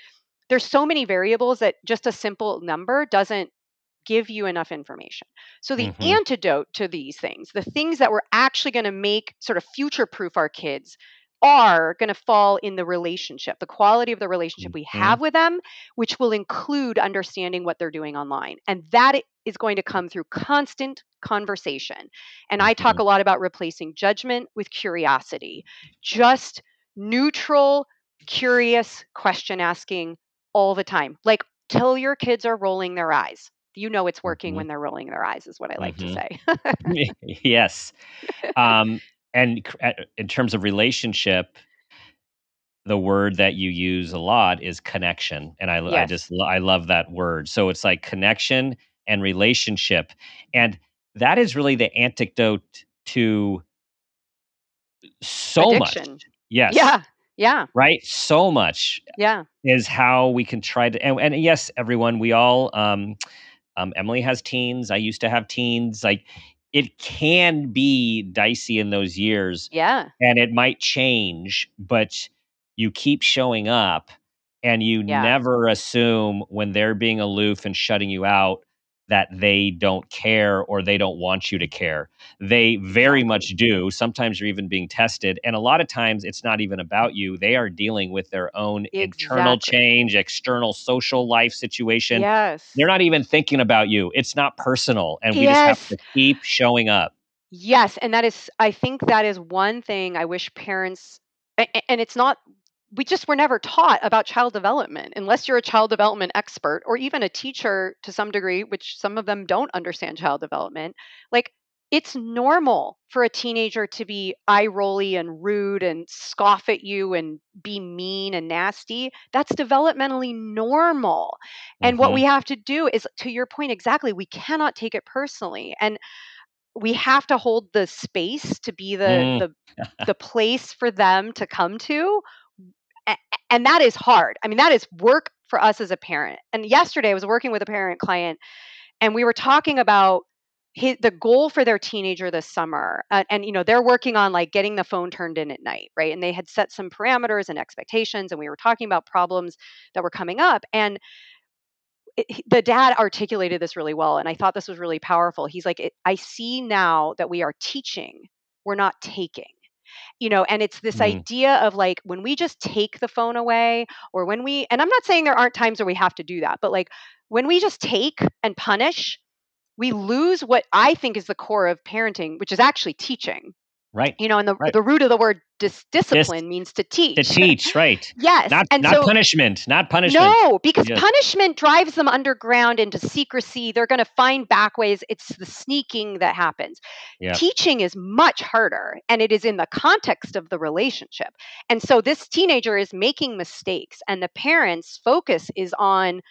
[SPEAKER 1] there's so many variables that just a simple number doesn't give you enough information. So the
[SPEAKER 2] Hmm.
[SPEAKER 1] antidote to these things, the things that we're actually going to make sort of future proof our kids are going to fall in the relationship, the quality of the relationship we
[SPEAKER 2] Hmm.
[SPEAKER 1] have with them, which will include understanding what they're doing online. And that is going to come through constant conversation. And I talk
[SPEAKER 2] Hmm.
[SPEAKER 1] a lot about replacing judgment with curiosity, just neutral, curious question asking all the time. Like till your kids are rolling their eyes. You know it's working
[SPEAKER 2] Hmm.
[SPEAKER 1] when they're rolling their eyes, is what I like to
[SPEAKER 2] Hmm.
[SPEAKER 1] say.
[SPEAKER 2] Yes. Um, and in terms of relationship, the word that you use a lot is connection, and I just
[SPEAKER 1] Yes,
[SPEAKER 2] I love that word. So it's like connection and relationship, and that is really the antidote to so much.
[SPEAKER 1] addiction.
[SPEAKER 2] Yes,
[SPEAKER 1] Yeah, yeah,
[SPEAKER 2] right. So much
[SPEAKER 1] yeah,
[SPEAKER 2] is how we can try to, and yes, everyone, we all. Emily has teens. I used to have teens. Like it can be dicey in those years,
[SPEAKER 1] yeah,
[SPEAKER 2] and it might change, but you keep showing up and you
[SPEAKER 1] yeah,
[SPEAKER 2] never assume when they're being aloof and shutting you out that they don't care or they don't want you to care. They very much
[SPEAKER 1] exactly.
[SPEAKER 2] do. Sometimes you're even being tested. And a lot of times it's not even about you. They are dealing with their own internal
[SPEAKER 1] Exactly.
[SPEAKER 2] change, external social life situation. They're
[SPEAKER 1] Yes.
[SPEAKER 2] not even thinking about you. It's not personal. And we just have
[SPEAKER 1] Yes.
[SPEAKER 2] to keep showing up.
[SPEAKER 1] Yes, and that is I think that is one thing I wish parents and it's not we just were never taught about child development unless you're a child development expert or even a teacher to some degree, which some of them don't understand child development. Like It's normal for a teenager to be eye rolly and rude and scoff at you and be mean and nasty. That's developmentally normal. And what we
[SPEAKER 2] Mhm.
[SPEAKER 1] have to do is, to your point exactly, we cannot take it personally. And we have to hold the space to be
[SPEAKER 2] Mm.
[SPEAKER 1] the place for them to come to. A- And that is hard. I mean, that is work for us as a parent. And yesterday I was working with a parent client, and we were talking about the goal for their teenager this summer. And they're working on like getting the phone turned in at night, right? And they had set some parameters and expectations, and we were talking about problems that were coming up. And the dad articulated this really well, and I thought this was really powerful. He's like, I see now that we are teaching, we're not taking. And it's this
[SPEAKER 2] Mm.
[SPEAKER 1] idea of like, when we just take the phone away, or and I'm not saying there aren't times where we have to do that, but like, when we just take and punish, we lose what I think is the core of parenting, which is actually teaching.
[SPEAKER 2] Right.
[SPEAKER 1] And the,
[SPEAKER 2] Right.
[SPEAKER 1] the root of the word
[SPEAKER 2] Dis
[SPEAKER 1] discipline means to
[SPEAKER 2] To
[SPEAKER 1] teach.
[SPEAKER 2] teach, right.
[SPEAKER 1] Yes. And
[SPEAKER 2] Not
[SPEAKER 1] so,
[SPEAKER 2] punishment, not punishment.
[SPEAKER 1] no, because
[SPEAKER 2] Yes.
[SPEAKER 1] punishment drives them underground into secrecy. They're going to find back ways. It's the sneaking that happens.
[SPEAKER 2] Yep.
[SPEAKER 1] Teaching is much harder, and it is in the context of the relationship. And so this teenager is making mistakes, and the parents' focus is on,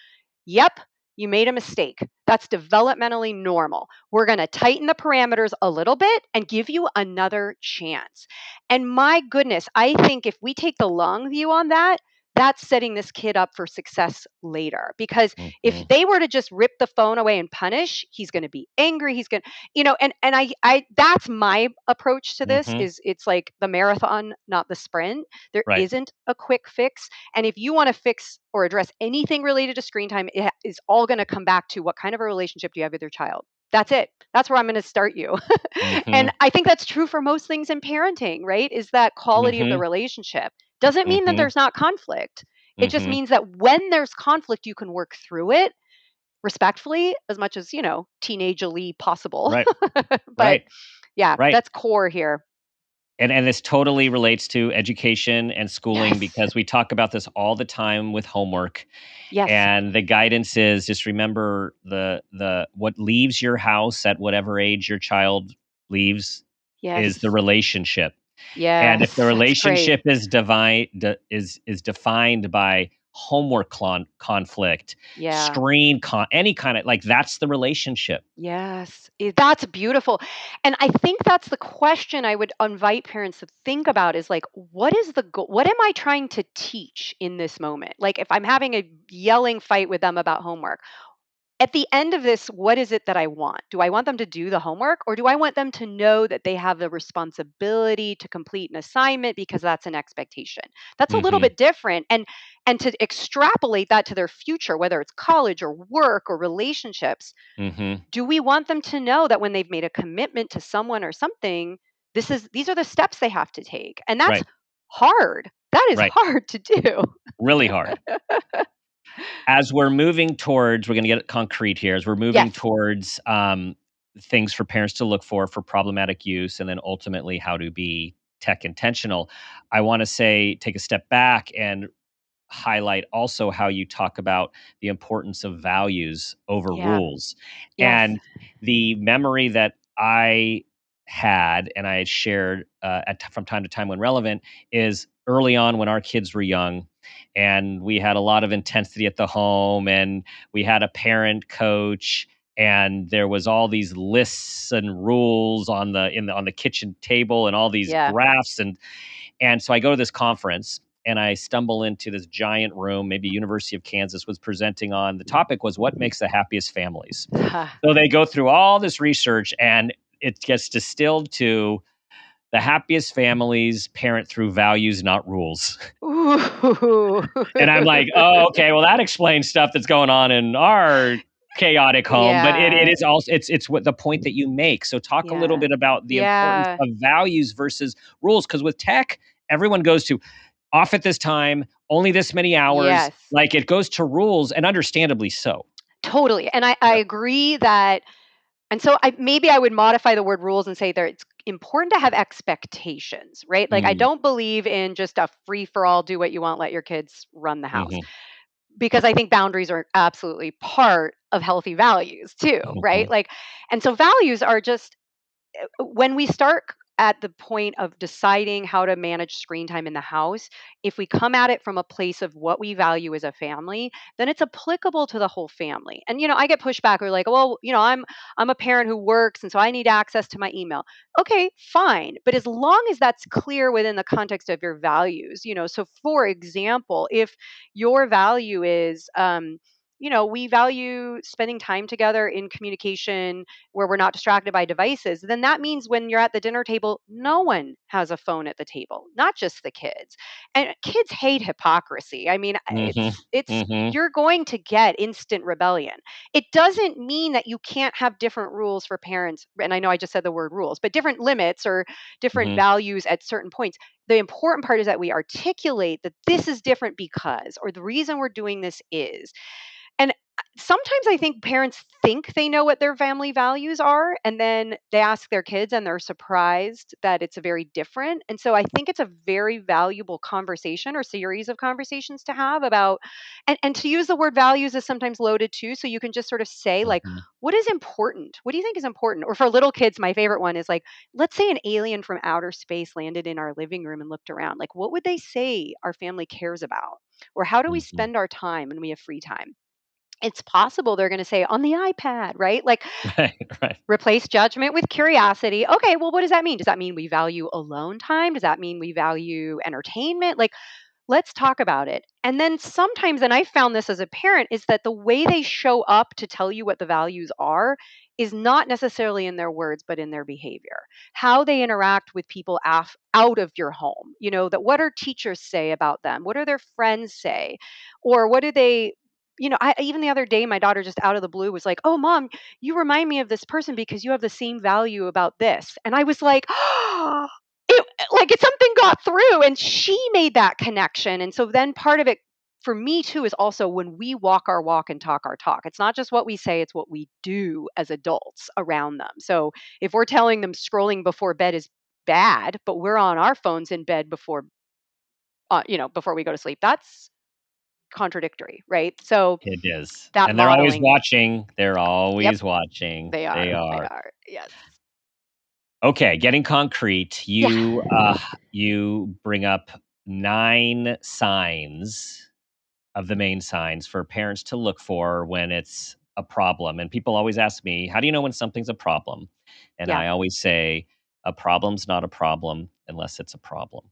[SPEAKER 1] yep, you made a mistake. That's developmentally normal. We're going to tighten the parameters a little bit and give you another chance. And my goodness, I think if we take the long view on that, that's setting this kid up for success later. Because if
[SPEAKER 2] Mhm.
[SPEAKER 1] they were to just rip the phone away and punish, he's going to be angry. He's going to, and I that's my approach to this.
[SPEAKER 2] Mhm.
[SPEAKER 1] Is it's like the marathon, not the sprint. There
[SPEAKER 2] Right.
[SPEAKER 1] isn't a quick fix. And if you want to fix or address anything related to screen time, it is all going to come back to what kind of a relationship do you have with your child. That's it. That's where I'm going to start you. And
[SPEAKER 2] Mhm.
[SPEAKER 1] I think that's true for most things in parenting, right? Is that quality of the
[SPEAKER 2] Mhm.
[SPEAKER 1] relationship. Doesn't mean that
[SPEAKER 2] Mhm.
[SPEAKER 1] there's not conflict. It just
[SPEAKER 2] Mhm.
[SPEAKER 1] means that when there's conflict, you can work through it respectfully as much as, teenagely possible.
[SPEAKER 2] Right.
[SPEAKER 1] But
[SPEAKER 2] Right.
[SPEAKER 1] yeah,
[SPEAKER 2] Right.
[SPEAKER 1] that's core here.
[SPEAKER 2] And this totally relates to education and schooling
[SPEAKER 1] Yes.
[SPEAKER 2] because we talk about this all the time with homework.
[SPEAKER 1] Yes.
[SPEAKER 2] And the guidance is just remember the what leaves your house at whatever age your child leaves is the
[SPEAKER 1] Yes.
[SPEAKER 2] relationship. And if the
[SPEAKER 1] Yes. That's great.
[SPEAKER 2] relationship is is defined by homework conflict,
[SPEAKER 1] Yeah.
[SPEAKER 2] any kind of like that's the relationship.
[SPEAKER 1] Yes, that's beautiful. And I think that's the question I would invite parents to think about is like, what is the goal? What am I trying to teach in this moment? Like, if I'm having a yelling fight with them about homework, at the end of this, what is it that I want? Do I want them to do the homework, or do I want them to know that they have the responsibility to complete an assignment because that's an expectation? That's a little
[SPEAKER 2] Mhm.
[SPEAKER 1] bit different. And to extrapolate that to their future, whether it's college or work or relationships,
[SPEAKER 2] Mhm.
[SPEAKER 1] do we want them to know that when they've made a commitment to someone or something, these are the steps they have to take? And that's
[SPEAKER 2] Right.
[SPEAKER 1] hard. That is
[SPEAKER 2] Right.
[SPEAKER 1] hard to do.
[SPEAKER 2] Really hard. As we're moving towards, we're going to get concrete here. As we're moving
[SPEAKER 1] Yes.
[SPEAKER 2] towards things for parents to look for problematic use, and then ultimately how to be tech intentional. I want to say, take a step back and highlight also how you talk about the importance of values over
[SPEAKER 1] Yeah.
[SPEAKER 2] rules.
[SPEAKER 1] Yes.
[SPEAKER 2] And the memory that I had and I had shared from time to time when relevant is early on when our kids were young and we had a lot of intensity at the home and we had a parent coach and there was all these lists and rules on the kitchen table and all these
[SPEAKER 1] Yeah.
[SPEAKER 2] graphs and so I go to this conference and I stumble into this giant room. Maybe University of Kansas was presenting on the topic was what makes the happiest families. So they go through all this research and it gets distilled to the happiest families parent through values, not rules.
[SPEAKER 1] Ooh.
[SPEAKER 2] And I'm like, oh, okay, well that explains stuff that's going on in our chaotic home. But it
[SPEAKER 1] Yeah.
[SPEAKER 2] is also it's what the point that you make. So talk a little
[SPEAKER 1] Yeah.
[SPEAKER 2] bit about the importance
[SPEAKER 1] Yeah.
[SPEAKER 2] of values versus rules. Because with tech, everyone goes to off at this time, only this many hours.
[SPEAKER 1] Yes.
[SPEAKER 2] Like it goes to rules, and understandably so.
[SPEAKER 1] Totally. And I
[SPEAKER 2] Yep.
[SPEAKER 1] agree that, and so maybe I would modify the word rules and say that it's important to have expectations, right? Like, I
[SPEAKER 2] Mm,
[SPEAKER 1] don't believe in just a free for all, do what you want, let your kids run the house,
[SPEAKER 2] mhm,
[SPEAKER 1] because I think boundaries are absolutely part of healthy values too, right?
[SPEAKER 2] mhm,
[SPEAKER 1] Like, and so values are just when we start at the point of deciding how to manage screen time in the house, if we come at it from a place of what we value as a family, then it's applicable to the whole family. And I get pushback or like, well, I'm a parent who works and so I need access to my email. Okay, fine. But as long as that's clear within the context of your values, so for example, if your value is we value spending time together in communication where we're not distracted by devices, then that means when you're at the dinner table, no one has a phone at the table, not just the kids. And kids hate hypocrisy. I mean,
[SPEAKER 2] Hmm.
[SPEAKER 1] it's
[SPEAKER 2] Hmm.
[SPEAKER 1] you're going to get instant rebellion. It doesn't mean that you can't have different rules for parents. And I know I just said the word rules, but different limits or different
[SPEAKER 2] Hmm.
[SPEAKER 1] values at certain points. The important part is that we articulate that this is different because, or the reason we're doing this is. And sometimes I think parents think they know what their family values are, and then they ask their kids and they're surprised that it's very different. And so I think it's a very valuable conversation or series of conversations to have about, and to use the word values is sometimes loaded too. So you can just sort of say, like,
[SPEAKER 2] Hmm.
[SPEAKER 1] what is important? What do you think is important? Or for little kids, my favorite one is like, let's say an alien from outer space landed in our living room and looked around. Like, what would they say our family cares about? Or how do we
[SPEAKER 2] Hmm.
[SPEAKER 1] spend our time when we have free time? It's possible they're going to say on the iPad, right? Like
[SPEAKER 2] Right, right.
[SPEAKER 1] replace judgment with curiosity. Okay, well, what does that mean? Does that mean we value alone time? Does that mean we value entertainment? Like, let's talk about it. And then sometimes, and I found this as a parent, is that the way they show up to tell you what the values are is not necessarily in their words, but in their behavior. How they interact with people out of your home. That what do teachers say about them? What do their friends say? Or what do they, even the other day, my daughter just out of the blue was like, oh, mom, you remind me of this person because you have the same value about this. And I was like, it's something got through and she made that connection. And so then part of it for me too is also when we walk our walk and talk our talk. It's not just what we say, it's what we do as adults around them. So if we're telling them scrolling before bed is bad, but we're on our phones in bed before we go to sleep, that's contradictory, right? So
[SPEAKER 2] It is.
[SPEAKER 1] that
[SPEAKER 2] And they're always
[SPEAKER 1] modeling,
[SPEAKER 2] watching. They're
[SPEAKER 1] yep,
[SPEAKER 2] always watching.
[SPEAKER 1] they
[SPEAKER 2] They
[SPEAKER 1] are. They
[SPEAKER 2] are.
[SPEAKER 1] are. Yes.
[SPEAKER 2] Okay, getting concrete.
[SPEAKER 1] Yeah.
[SPEAKER 2] You bring up 9 signs of the main signs for parents to look for when it's a problem. And people always ask me, "How do you know when something's a problem?" And
[SPEAKER 1] Yeah.
[SPEAKER 2] I always say, "A problem's not a problem unless it's a problem."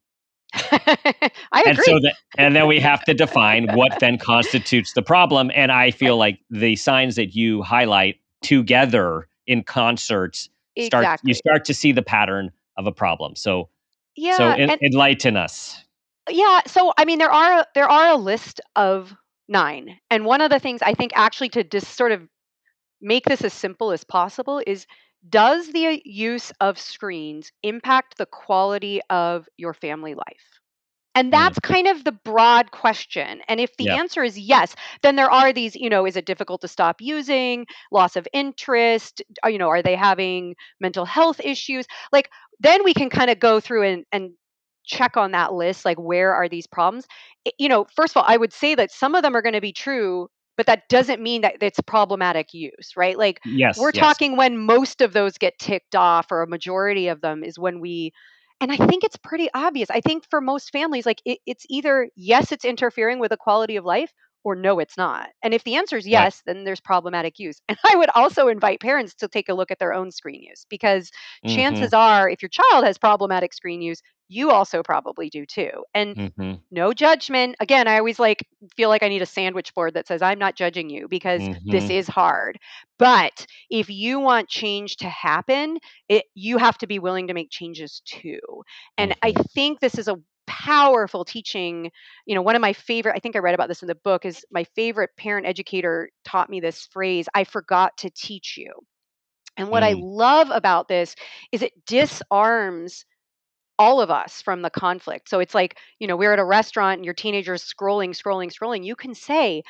[SPEAKER 1] I
[SPEAKER 2] And so
[SPEAKER 1] agree.
[SPEAKER 2] that and then we have to define what then constitutes the problem, and I feel
[SPEAKER 1] Right.
[SPEAKER 2] like the signs that you highlight together in concerts you
[SPEAKER 1] Exactly.
[SPEAKER 2] start to see the pattern of a problem. So
[SPEAKER 1] Yeah, and
[SPEAKER 2] enlighten us.
[SPEAKER 1] yeah, so I mean there are a list of 9. And one of the things I think actually to just sort of make this as simple as possible is, does the use of screens impact the quality of your family life? And
[SPEAKER 2] Mm,
[SPEAKER 1] that's kind of the broad question. And if the
[SPEAKER 2] yeah,
[SPEAKER 1] answer is yes, then there are these, is it difficult to stop using, loss of interest, are they having mental health issues? Like, then we can kind of go through and check on that list, like, where are these problems? First of all, I would say that some of them are going to be true, but that doesn't mean that it's problematic use, right? Like,
[SPEAKER 2] yes,
[SPEAKER 1] we're
[SPEAKER 2] yes,
[SPEAKER 1] talking when most of those get ticked off, or a majority of them is when and I think it's pretty obvious. I think for most families, like, it's either yes, it's interfering with the quality of life, or no, it's not. And if the answer is
[SPEAKER 2] right.
[SPEAKER 1] yes, then there's problematic use. And I would also invite parents to take a look at their own screen use, because
[SPEAKER 2] Mhm,
[SPEAKER 1] chances are, if your child has problematic screen use, you also probably do too. And
[SPEAKER 2] mhm,
[SPEAKER 1] no judgment. Again, I always feel like I need a sandwich board that says I'm not judging you because this
[SPEAKER 2] mhm,
[SPEAKER 1] is hard. But if you want change to happen, you have to be willing to make changes too. And I
[SPEAKER 2] mhm,
[SPEAKER 1] think this is a powerful teaching. One of my favorite, I think I read about this in the book, is my favorite parent educator taught me this phrase, I forgot to teach you. And what I
[SPEAKER 2] mm,
[SPEAKER 1] love about this is it disarms all of us from the conflict. So it's like, we're at a restaurant and your teenager's scrolling, scrolling, scrolling. You can say,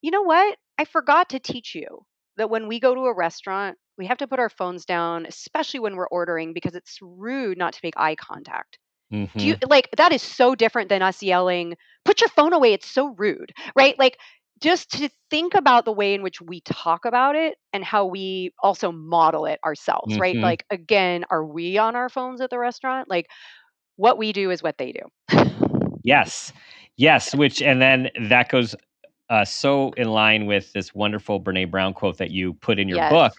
[SPEAKER 1] you know what? I forgot to teach you that when we go to a restaurant, we have to put our phones down, especially when we're ordering, because it's rude not to make eye contact. Do you
[SPEAKER 2] mhm.
[SPEAKER 1] like that is so different than us yelling, put your phone away. It's so rude, right? Like, just to think about the way in which we talk about it and how we also model it ourselves, right?
[SPEAKER 2] Mhm.
[SPEAKER 1] Like, again, are we on our phones at the restaurant? Like, what we do is what they do.
[SPEAKER 2] Yes. Yes, which and then that goes, so in line with this wonderful Brené Brown quote that you put in your
[SPEAKER 1] Yes.
[SPEAKER 2] book,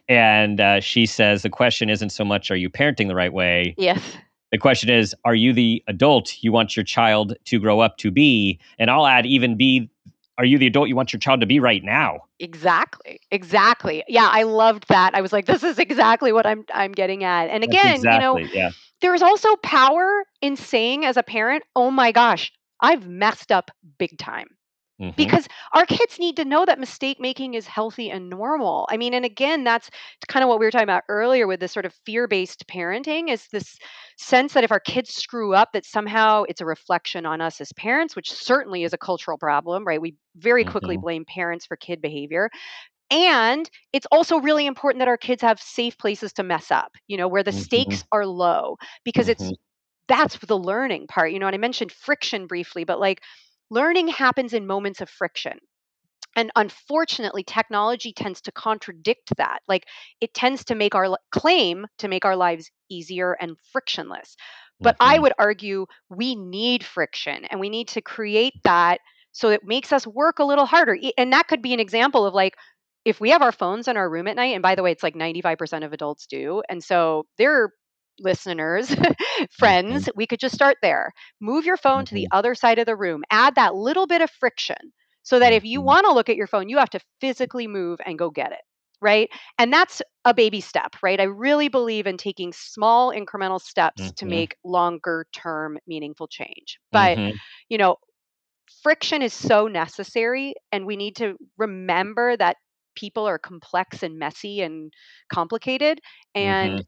[SPEAKER 2] and, she says, "The question isn't so much, are you parenting the right way?
[SPEAKER 1] Yes.
[SPEAKER 2] The question is, are you the adult you want your child to grow up to be?" And I'll add even be, are you the adult you want your child to be right now?
[SPEAKER 1] Exactly. Exactly. Yeah, I loved that. I was like, this is exactly what I'm getting at. And
[SPEAKER 2] That's
[SPEAKER 1] again,
[SPEAKER 2] exactly, yeah.
[SPEAKER 1] there's also power in saying as a parent, "Oh my gosh, I've messed up big time."
[SPEAKER 2] Mhm,
[SPEAKER 1] Because our kids need to know that mistake making is healthy and normal. I mean, and again, that's kind of what we were talking about earlier with this sort of fear-based parenting, is this sense that if our kids screw up, that somehow it's a reflection on us as parents, which certainly is a cultural problem, right? We very quickly
[SPEAKER 2] mhm,
[SPEAKER 1] blame parents for kid behavior. And it's also really important that our kids have safe places to mess up, where the
[SPEAKER 2] mhm,
[SPEAKER 1] stakes are low, because
[SPEAKER 2] mhm,
[SPEAKER 1] that's the learning part, and I mentioned friction briefly, but like learning happens in moments of friction. And unfortunately, technology tends to contradict that. Like, it tends to make claim to make our lives easier and frictionless. But I
[SPEAKER 2] mhm,
[SPEAKER 1] would argue we need friction, and we need to create that so it makes us work a little harder. And that could be an example of like, if we have our phones in our room at night, and by the way, it's like 95% of adults do. And so they're listeners,
[SPEAKER 2] mhm,
[SPEAKER 1] friends, we could just start there. Move your phone to the
[SPEAKER 2] mhm,
[SPEAKER 1] other side of the room, add that little bit of friction so that if you
[SPEAKER 2] mhm,
[SPEAKER 1] want to look at your phone, you have to physically move and go get it. Right. And that's a baby step, right? I really believe in taking small incremental steps to
[SPEAKER 2] mhm,
[SPEAKER 1] make longer term meaningful change. But,
[SPEAKER 2] mhm,
[SPEAKER 1] you know, friction is so necessary. And we need to remember that people are complex and messy and complicated, and
[SPEAKER 2] mhm,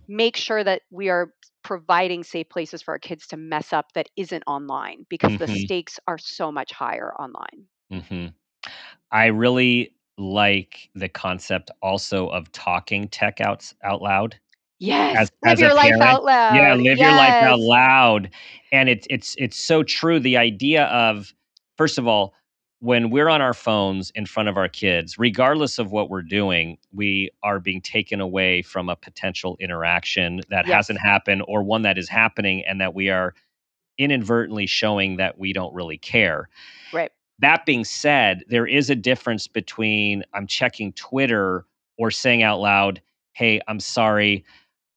[SPEAKER 1] make sure that we are providing safe places for our kids to mess up that isn't online, because the
[SPEAKER 2] mhm,
[SPEAKER 1] stakes are so much higher online.
[SPEAKER 2] mhm. I really like the concept also of talking tech out loud.
[SPEAKER 1] Yes, live
[SPEAKER 2] As a
[SPEAKER 1] your life
[SPEAKER 2] parent,
[SPEAKER 1] out
[SPEAKER 2] yeah,
[SPEAKER 1] loud.
[SPEAKER 2] live your life out
[SPEAKER 1] Yes.
[SPEAKER 2] loud, and it's so true, the idea of, first of all, when we're on our phones in front of our kids, regardless of what we're doing, we are being taken away from a potential interaction that hasn't
[SPEAKER 1] Yes.
[SPEAKER 2] happened or one that is happening and that we are inadvertently showing that we don't really care.
[SPEAKER 1] Right.
[SPEAKER 2] That being said, there is a difference between I'm checking Twitter or saying out loud, "Hey, I'm sorry,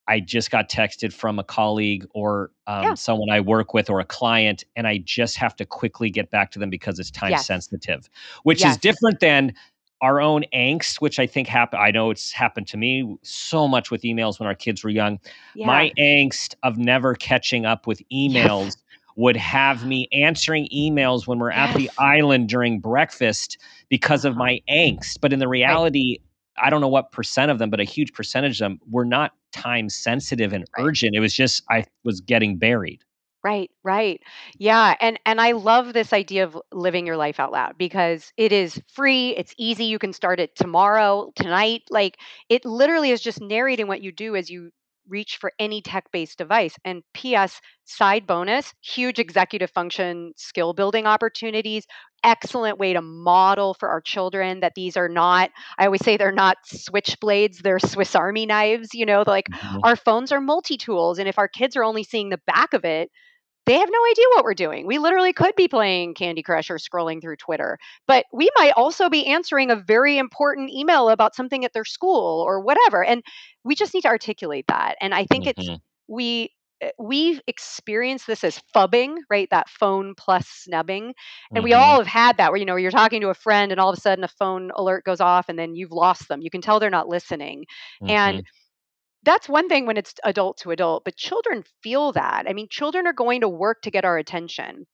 [SPEAKER 2] I just got texted from a colleague or
[SPEAKER 1] Yeah.
[SPEAKER 2] someone I work with or a client, and I just have to quickly get back to them because it's time
[SPEAKER 1] Yes.
[SPEAKER 2] sensitive," which is
[SPEAKER 1] Yes.
[SPEAKER 2] different than our own angst, which I think happen. I know it's happened to me so much with emails when our kids were young.
[SPEAKER 1] Yeah.
[SPEAKER 2] My angst of never catching up with
[SPEAKER 1] Yes.
[SPEAKER 2] emails would have me answering emails when we're at the
[SPEAKER 1] Yes.
[SPEAKER 2] island during breakfast because of
[SPEAKER 1] Uh-huh.
[SPEAKER 2] my angst. But in the
[SPEAKER 1] Right.
[SPEAKER 2] reality, I don't know what percent of them, but a huge percentage of them were not time sensitive and
[SPEAKER 1] Right.
[SPEAKER 2] urgent. It was just I
[SPEAKER 1] Right.
[SPEAKER 2] was getting buried.
[SPEAKER 1] Right, right. Yeah, and I love this idea of living your life out loud, because it is free, it's easy, you can start it tomorrow, tonight. Like, it literally is just narrating what you do as you reach for any tech-based device. And PS, side bonus, huge executive function skill building opportunities. Excellent way to model for our children that these are not, I always say they're not switchblades, they're Swiss Army knives, like
[SPEAKER 2] Mhm,
[SPEAKER 1] our phones are multi-tools, and if our kids are only seeing the back of it, they have no idea what we're doing. We literally could be playing Candy Crush or scrolling through Twitter, but we might also be answering a very important email about something at their school or whatever. And we just need to articulate that. And I think
[SPEAKER 2] mhm,
[SPEAKER 1] we we've experienced this as phubbing, right? That phone plus snubbing. And we all
[SPEAKER 2] mhm,
[SPEAKER 1] have had that where, you're talking to a friend and all of a sudden a phone alert goes off and then you've lost them. You can tell they're not listening. And
[SPEAKER 2] mhm,
[SPEAKER 1] that's one thing when it's adult to adult, but children feel that. I mean, children are going to work to get our attention.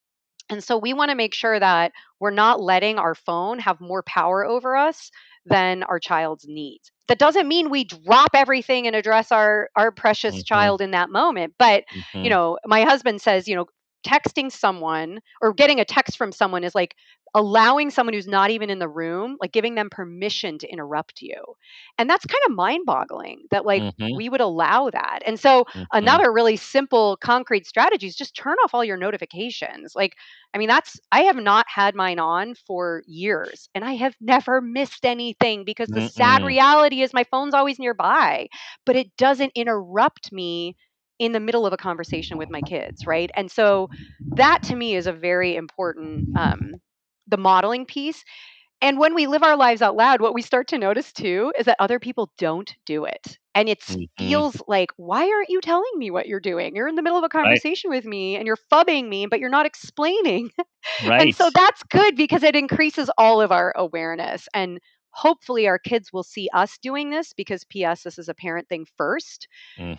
[SPEAKER 1] And so we want to make sure that we're not letting our phone have more power over us than our child's needs. That doesn't mean we drop everything and address our precious
[SPEAKER 2] mhm,
[SPEAKER 1] child in that moment. But,
[SPEAKER 2] mhm,
[SPEAKER 1] my husband says, texting someone or getting a text from someone is like allowing someone who's not even in the room, like giving them permission to interrupt you. And that's kind of mind-boggling that like
[SPEAKER 2] Mhm.
[SPEAKER 1] we would allow that. And so
[SPEAKER 2] Mhm.
[SPEAKER 1] another really simple concrete strategy is just turn off all your notifications. Like I mean that's I have not had mine on for years and I have never missed anything because the sad
[SPEAKER 2] Mm-mm.
[SPEAKER 1] reality is my phone's always nearby, but it doesn't interrupt me in the middle of a conversation with my kids, right? And so that to me is a very important the modeling piece. And when we live our lives out loud, what we start to notice too is that other people don't do it. And it
[SPEAKER 2] Mhm.
[SPEAKER 1] feels like, why aren't you telling me what you're doing? You're in the middle of a
[SPEAKER 2] Right.
[SPEAKER 1] conversation with me and you're phubbing me, but you're not explaining. And so
[SPEAKER 2] Right.
[SPEAKER 1] that's good because it increases all of our awareness. And hopefully our kids will see us doing this because, P.S., this is a parent thing first.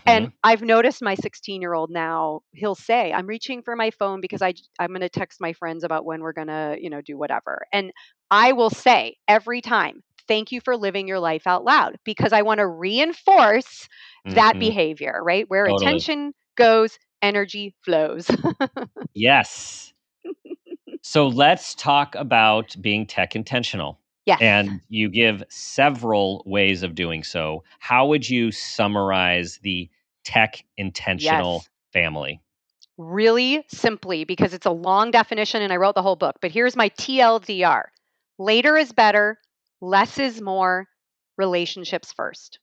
[SPEAKER 1] And
[SPEAKER 2] Mhm.
[SPEAKER 1] I've noticed my 16-year-old now, he'll say, I'm reaching for my phone because I'm going to text my friends about when we're going to, do whatever. And I will say every time, thank you for living your life out loud because I want to reinforce that
[SPEAKER 2] Mhm.
[SPEAKER 1] behavior, right? Where
[SPEAKER 2] Totally.
[SPEAKER 1] attention goes, energy flows.
[SPEAKER 2] Yes. So let's talk about being tech intentional.
[SPEAKER 1] Yes.
[SPEAKER 2] And you give several ways of doing so. How would you summarize the tech intentional
[SPEAKER 1] Yes.
[SPEAKER 2] family?
[SPEAKER 1] Really simply because it's a long definition and I wrote the whole book. But here's my TLDR: later is better, less is more, relationships first.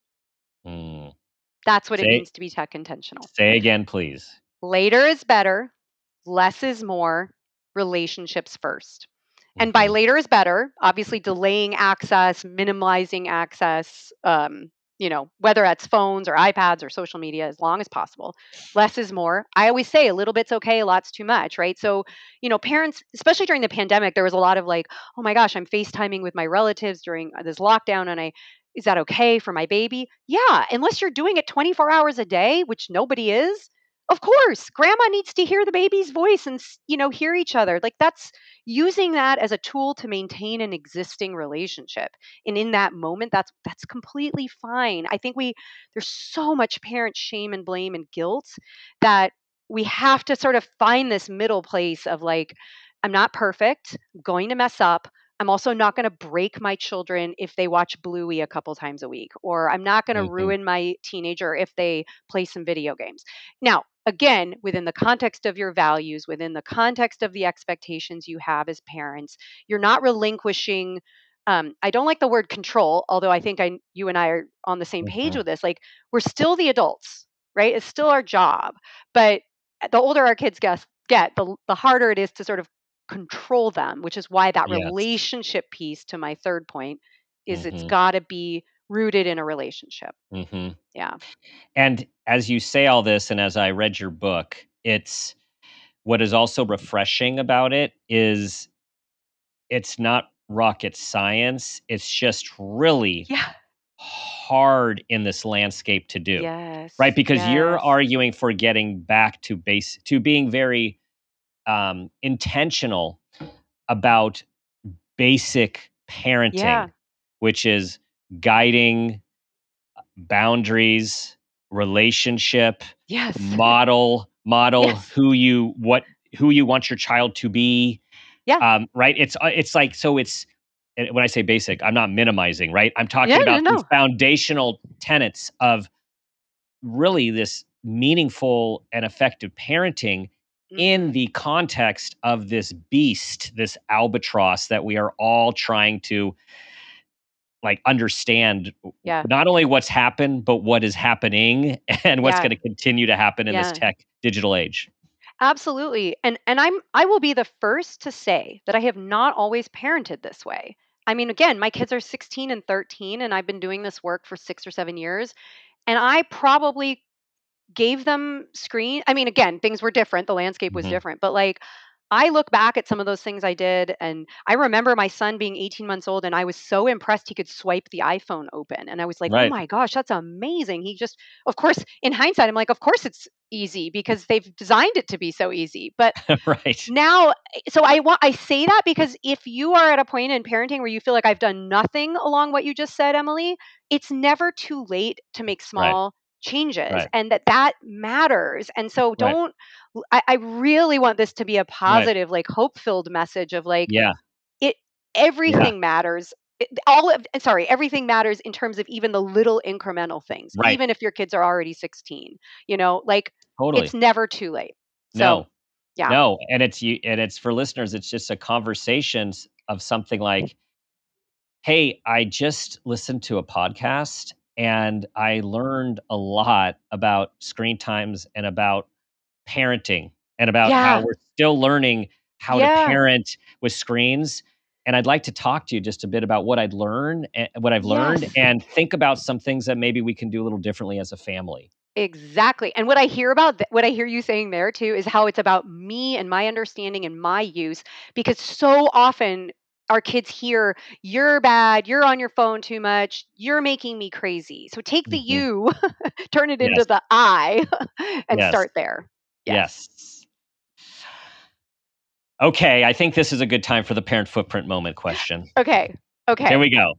[SPEAKER 2] Mm.
[SPEAKER 1] That's what it
[SPEAKER 2] Say
[SPEAKER 1] means to be tech intentional.
[SPEAKER 2] say again, please.
[SPEAKER 1] Later is better, less is more, relationships first. And by
[SPEAKER 2] Mhm.
[SPEAKER 1] later is better, obviously delaying access, minimizing access, whether that's phones or iPads or social media as long as possible. Less is more. I always say a little bit's okay, a lot's too much, right? So, parents, especially during the pandemic, there was a lot of like, oh my gosh, I'm FaceTiming with my relatives during this lockdown and is that okay for my baby? Yeah, unless you're doing it 24 hours a day, which nobody is. Of course, grandma needs to hear the baby's voice and, hear each other. Like that's using that as a tool to maintain an existing relationship. And in that moment, that's completely fine. I think there's so much parent shame and blame and guilt that we have to sort of find this middle place of like, I'm not perfect, I'm going to mess up. I'm also not going to break my children if they watch Bluey a couple times a week, or I'm not going to
[SPEAKER 2] Mhm.
[SPEAKER 1] ruin my teenager if they play some video games. Now, again, within the context of your values, within the context of the expectations you have as parents, you're not relinquishing. I don't like the word control, although I think you and I are on the same page
[SPEAKER 2] Mhm.
[SPEAKER 1] with this. Like, we're still the adults, right? It's still our job. But the older our kids get, the harder it is to sort of control them, which is why that
[SPEAKER 2] Yes.
[SPEAKER 1] relationship piece, to my third point, is it's
[SPEAKER 2] Mhm.
[SPEAKER 1] got to be rooted in a relationship.
[SPEAKER 2] Mhm.
[SPEAKER 1] Yeah.
[SPEAKER 2] And as you say all this and as I read your book, it's what is also refreshing about it is it's not rocket science. It's just really
[SPEAKER 1] Yeah.
[SPEAKER 2] hard in this landscape to do, right?
[SPEAKER 1] Yes.
[SPEAKER 2] Because you're
[SPEAKER 1] Yes.
[SPEAKER 2] arguing for getting back to base to being very intentional about basic parenting,
[SPEAKER 1] Yeah.
[SPEAKER 2] which is guiding boundaries, relationship,
[SPEAKER 1] Yes.
[SPEAKER 2] model
[SPEAKER 1] Yes.
[SPEAKER 2] who you want your child to be.
[SPEAKER 1] Yeah.
[SPEAKER 2] Right? It's like so it's and when I say basic, I'm not minimizing, right? I'm
[SPEAKER 1] Yeah.
[SPEAKER 2] talking
[SPEAKER 1] No.
[SPEAKER 2] about these
[SPEAKER 1] No.
[SPEAKER 2] foundational tenets of really this meaningful and effective parenting in
[SPEAKER 1] Hmm.
[SPEAKER 2] the context of this beast, this albatross that we are all trying to like understand
[SPEAKER 1] Yeah.
[SPEAKER 2] not only what's happened, but what is happening and what's going
[SPEAKER 1] Yeah.
[SPEAKER 2] to continue to happen in this
[SPEAKER 1] Yeah.
[SPEAKER 2] tech digital age.
[SPEAKER 1] Absolutely. And I will be the first to say that I have not always parented this way. I mean, again, my kids are 16 and 13 and I've been doing this work for 6 or 7 years and I probably gave them I mean, again, things were different, the landscape was
[SPEAKER 2] Mhm.
[SPEAKER 1] different, but, like, I look back at some of those things I did, and I remember my son being 18 months old, and I was so impressed he could swipe the iPhone open, and I was like, "Oh
[SPEAKER 2] Right.
[SPEAKER 1] my gosh, that's amazing." He just of course, in hindsight, I'm like, "Of course it's easy because they've designed it to be so easy." But
[SPEAKER 2] Right.
[SPEAKER 1] now so I say that because if you are at a point in parenting where you feel like I've done nothing along what you just said, Emily, it's never too late to make
[SPEAKER 2] Right.
[SPEAKER 1] small changes
[SPEAKER 2] Right.
[SPEAKER 1] and that matters. And so
[SPEAKER 2] Right.
[SPEAKER 1] I really want this to be a
[SPEAKER 2] Right.
[SPEAKER 1] positive, like hope-filled message of like
[SPEAKER 2] Yeah. Yeah,
[SPEAKER 1] everything matters. All of sorry, everything matters in terms of even the little incremental things,
[SPEAKER 2] right.
[SPEAKER 1] even if your kids are already 16. Like it's
[SPEAKER 2] Totally.
[SPEAKER 1] never too late. So,
[SPEAKER 2] No,
[SPEAKER 1] yeah.
[SPEAKER 2] no. And it's for listeners, it's just a conversations of something like, hey, I just listened to a podcast and I learned a lot about screen times and about parenting and about how
[SPEAKER 1] Yeah.
[SPEAKER 2] we're still learning how to
[SPEAKER 1] Yeah.
[SPEAKER 2] parent with screens. And I'd like to talk to you just a bit about what I've learned,
[SPEAKER 1] Yes.
[SPEAKER 2] and think about some things that maybe we can do a little differently as a family.
[SPEAKER 1] Exactly. And what I hear what I hear you saying there too is how it's about me and my understanding and my use, because so often our kids hear, you're bad, you're on your phone too much, you're making me crazy. So take the
[SPEAKER 2] Mhm.
[SPEAKER 1] you, turn it into
[SPEAKER 2] Yes.
[SPEAKER 1] the I, and
[SPEAKER 2] Yes.
[SPEAKER 1] start there. Yes.
[SPEAKER 2] Yes. Okay, I think this is a good time for the parent footprint moment question.
[SPEAKER 1] Okay.
[SPEAKER 2] Here
[SPEAKER 1] Okay.
[SPEAKER 2] we go.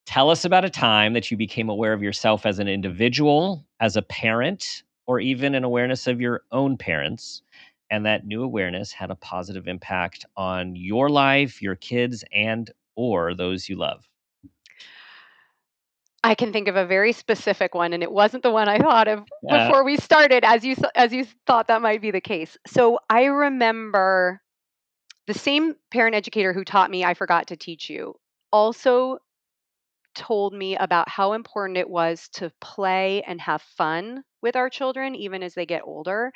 [SPEAKER 2] Tell us about a time that you became aware of yourself as an individual, as a parent, or even an awareness of your own parents, and that new awareness had a positive impact on your life, your kids, and or those you love.
[SPEAKER 1] I can think of a very specific one, and it wasn't the one I thought of
[SPEAKER 2] Uh,
[SPEAKER 1] before we started, as you thought that might be the case. So I remember the same parent educator who taught me I forgot to teach you also told me about how important it was to play and have fun with our children even as they get older.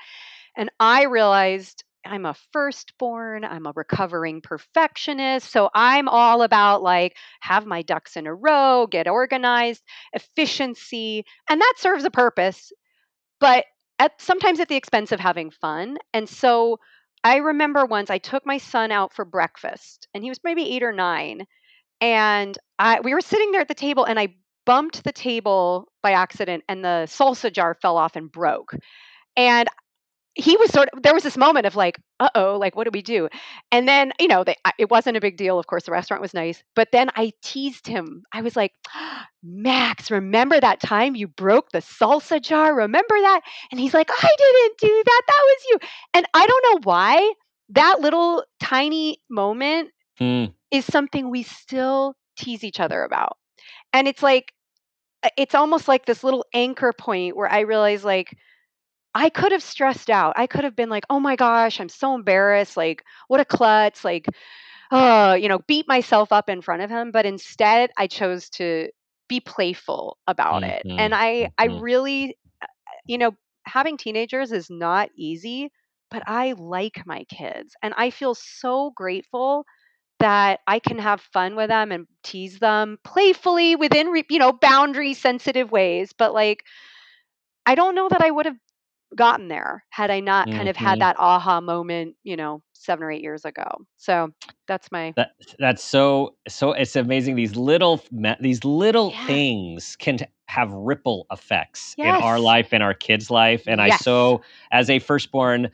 [SPEAKER 1] And I realized I'm a firstborn, I'm a recovering perfectionist, so I'm all about like have my ducks in a row, get organized, efficiency, and that serves a purpose, but sometimes at the expense of having fun. And so I remember once I took my son out for breakfast, and he was maybe 8 or 9, and we were sitting there at the table, and I bumped the table by accident, and the salsa jar fell off and broke. And he was there was this moment of like, uh-oh, like what do we do? And then, it wasn't a big deal. Of course, the restaurant was nice. But then I teased him. I was like, Max, remember that time you broke the salsa jar? Remember that? And he's like, I didn't do that. That was you. And I don't know why that little tiny moment
[SPEAKER 2] hmm,
[SPEAKER 1] is something we still tease each other about. And it's like, it's almost like this little anchor point where I realize, like, I could have stressed out. I could have been like, "Oh my gosh, I'm so embarrassed. Like, what a klutz." Like, oh, beat myself up in front of him, but instead I chose to be playful about it. And
[SPEAKER 2] mhm,
[SPEAKER 1] I
[SPEAKER 2] mhm,
[SPEAKER 1] really, you know, having teenagers is not easy, but I like my kids, and I feel so grateful that I can have fun with them and tease them playfully within boundary sensitive ways, but like I don't know that I would have gotten there had I not kind of had
[SPEAKER 2] mhm.
[SPEAKER 1] that aha moment, 7 or 8 years ago. So, that's my
[SPEAKER 2] That that's so it's amazing. These little
[SPEAKER 1] Yes.
[SPEAKER 2] things can have ripple effects in our
[SPEAKER 1] Yes.
[SPEAKER 2] life, in our kids' life, and
[SPEAKER 1] Yes.
[SPEAKER 2] as a firstborn,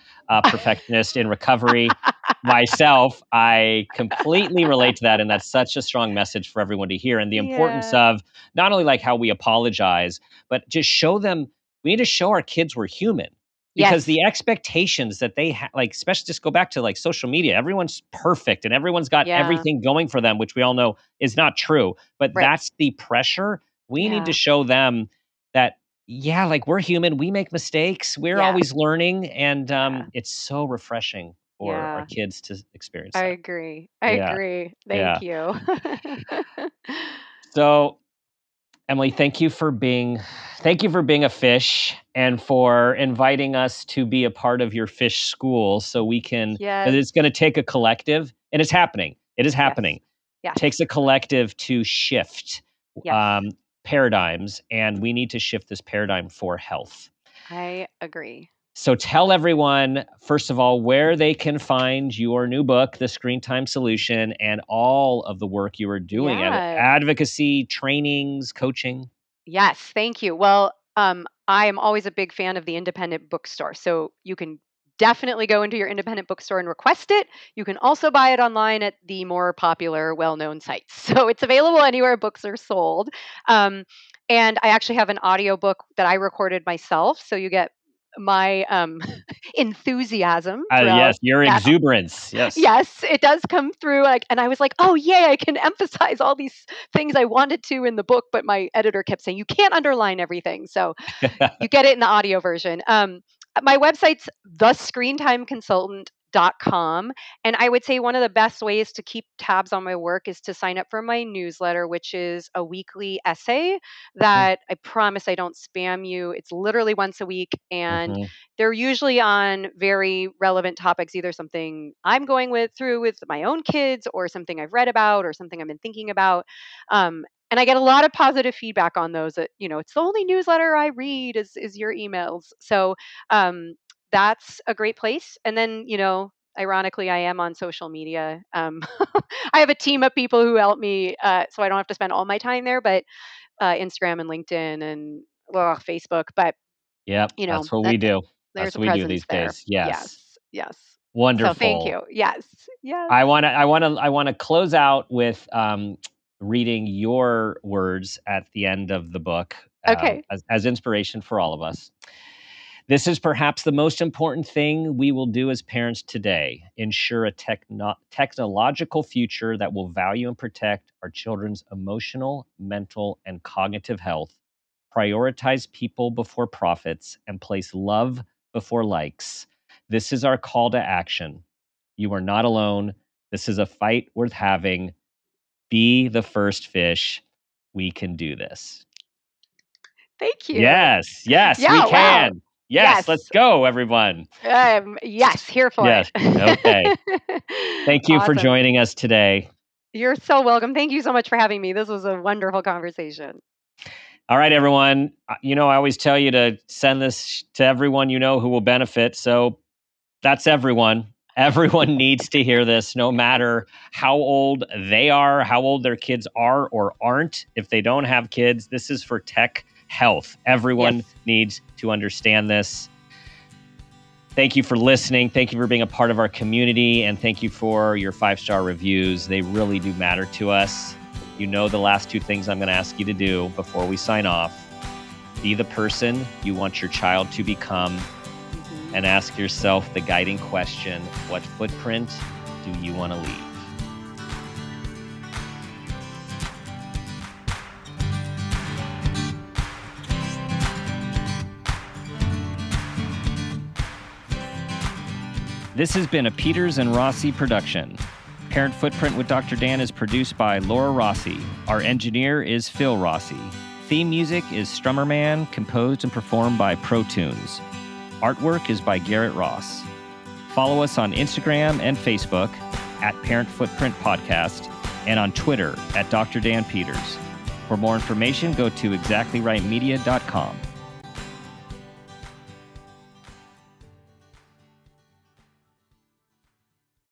[SPEAKER 2] perfectionist in recovery myself, I completely relate to that, and that's such a strong message for everyone to hear, and the importance
[SPEAKER 1] Yeah.
[SPEAKER 2] of not only, like, how we apologize, but just show them we need to show our kids we're human. Because
[SPEAKER 1] Yes.
[SPEAKER 2] the expectations that they have, like, especially just go back to, like, social media, everyone's perfect and everyone's got
[SPEAKER 1] Yeah.
[SPEAKER 2] everything going for them, which we all know is not true, but
[SPEAKER 1] Right.
[SPEAKER 2] that's the pressure. We need to
[SPEAKER 1] Yeah.
[SPEAKER 2] show them that, yeah, like, we're human, we make mistakes, we're
[SPEAKER 1] Yeah.
[SPEAKER 2] always learning, and,
[SPEAKER 1] Yeah.
[SPEAKER 2] it's so refreshing for our
[SPEAKER 1] Yeah.
[SPEAKER 2] kids to experience
[SPEAKER 1] I
[SPEAKER 2] that.
[SPEAKER 1] agree. I
[SPEAKER 2] Yeah,
[SPEAKER 1] agree.
[SPEAKER 2] yeah.
[SPEAKER 1] Thank you.
[SPEAKER 2] So, Emily, thank you for being a fish and for inviting us to be a part of your fish school so we can, because
[SPEAKER 1] Yes.
[SPEAKER 2] it's going to take a collective, and it's happening. It is
[SPEAKER 1] Yes.
[SPEAKER 2] happening.
[SPEAKER 1] Yes.
[SPEAKER 2] Takes a collective to shift
[SPEAKER 1] Yes.
[SPEAKER 2] um, paradigms, and we need to shift this paradigm for health.
[SPEAKER 1] I agree.
[SPEAKER 2] So tell everyone, first of all, where they can find your new book, The Screen Time Solution, and all of the work you are doing at
[SPEAKER 1] Yeah.
[SPEAKER 2] advocacy, trainings, coaching.
[SPEAKER 1] Yes, thank you. Well, I am always a big fan of the independent bookstore. So you can definitely go into your independent bookstore and request it. You can also buy it online at the more popular, well known sites. So it's available anywhere books are sold. Um, and I actually have an audiobook that I recorded myself. So you get my enthusiasm throughout.
[SPEAKER 2] Yes, your
[SPEAKER 1] That
[SPEAKER 2] exuberance. Yes.
[SPEAKER 1] Yes, it does come through, like, and I was like, "Oh, yay, I can emphasize all these things I wanted to in the book," but my editor kept saying, "You can't underline everything." So you get it in the audio version. My website's thescreentimeconsultant.com. And I would say one of the best ways to keep tabs on my work is to sign up for my newsletter, which is a weekly essay that I promise I don't spam you. It's literally once a week. And
[SPEAKER 2] Mhm.
[SPEAKER 1] they're usually on very relevant topics, either something I'm going through with my own kids, or something I've read about, or something I've been thinking about. And I get a lot of positive feedback on those. That it's the only newsletter I read is your emails. So um, that's a great place. And then ironically, I am on social media. I have a team of people who help me, so I don't have to spend all my time there. But Instagram and LinkedIn and Facebook. But
[SPEAKER 2] Yep, that's what we
[SPEAKER 1] that
[SPEAKER 2] do.
[SPEAKER 1] there's
[SPEAKER 2] That's
[SPEAKER 1] a
[SPEAKER 2] what we do
[SPEAKER 1] presence
[SPEAKER 2] these
[SPEAKER 1] there.
[SPEAKER 2] days. Yes.
[SPEAKER 1] Yes, yes. So thank
[SPEAKER 2] Wonderful.
[SPEAKER 1] you. Yes, yes.
[SPEAKER 2] I want to close out with reading your words at the end of the book
[SPEAKER 1] Okay.
[SPEAKER 2] as inspiration for all of us. This is perhaps the most important thing we will do as parents today: ensure a technological future that will value and protect our children's emotional, mental, and cognitive health, prioritize people before profits, and place love before likes. This is our call to action. You are not alone. This is a fight worth having. Be the first fish. We can do this.
[SPEAKER 1] Thank you.
[SPEAKER 2] Yes, yes, we
[SPEAKER 1] Yeah. Wow.
[SPEAKER 2] can. Yes, let's
[SPEAKER 1] Yes.
[SPEAKER 2] go, everyone.
[SPEAKER 1] Yes. Here for
[SPEAKER 2] Yes. Okay.
[SPEAKER 1] it.
[SPEAKER 2] Thank you for
[SPEAKER 1] Awesome.
[SPEAKER 2] joining us today.
[SPEAKER 1] You're so welcome. Thank you so much for having me. This was a wonderful conversation.
[SPEAKER 2] All right, everyone. I always tell you to send this to everyone you know who will benefit. So that's everyone. Everyone needs to hear this, no matter how old they are, how old their kids are or aren't. If they don't have kids, this is for tech health. Everyone
[SPEAKER 1] Yes.
[SPEAKER 2] needs to understand this. Thank you for listening. Thank you for being a part of our community. And thank you for your 5-star reviews. They really do matter to us. You know the last two things I'm going to ask you to do before we sign off. Be the person you want your child to become, and ask yourself the guiding question: what footprint do you want to leave? This has been a Peters and Rossi production. Parent Footprint with Dr. Dan is produced by Laura Rossi. Our engineer is Phil Rossi. Theme music is Strummerman, composed and performed by Pro Tunes. Artwork is by Garrett Ross. Follow us on Instagram and Facebook at Parent Footprint Podcast, and on Twitter at Dr. Dan Peters. For more information, go to exactlyrightmedia.com.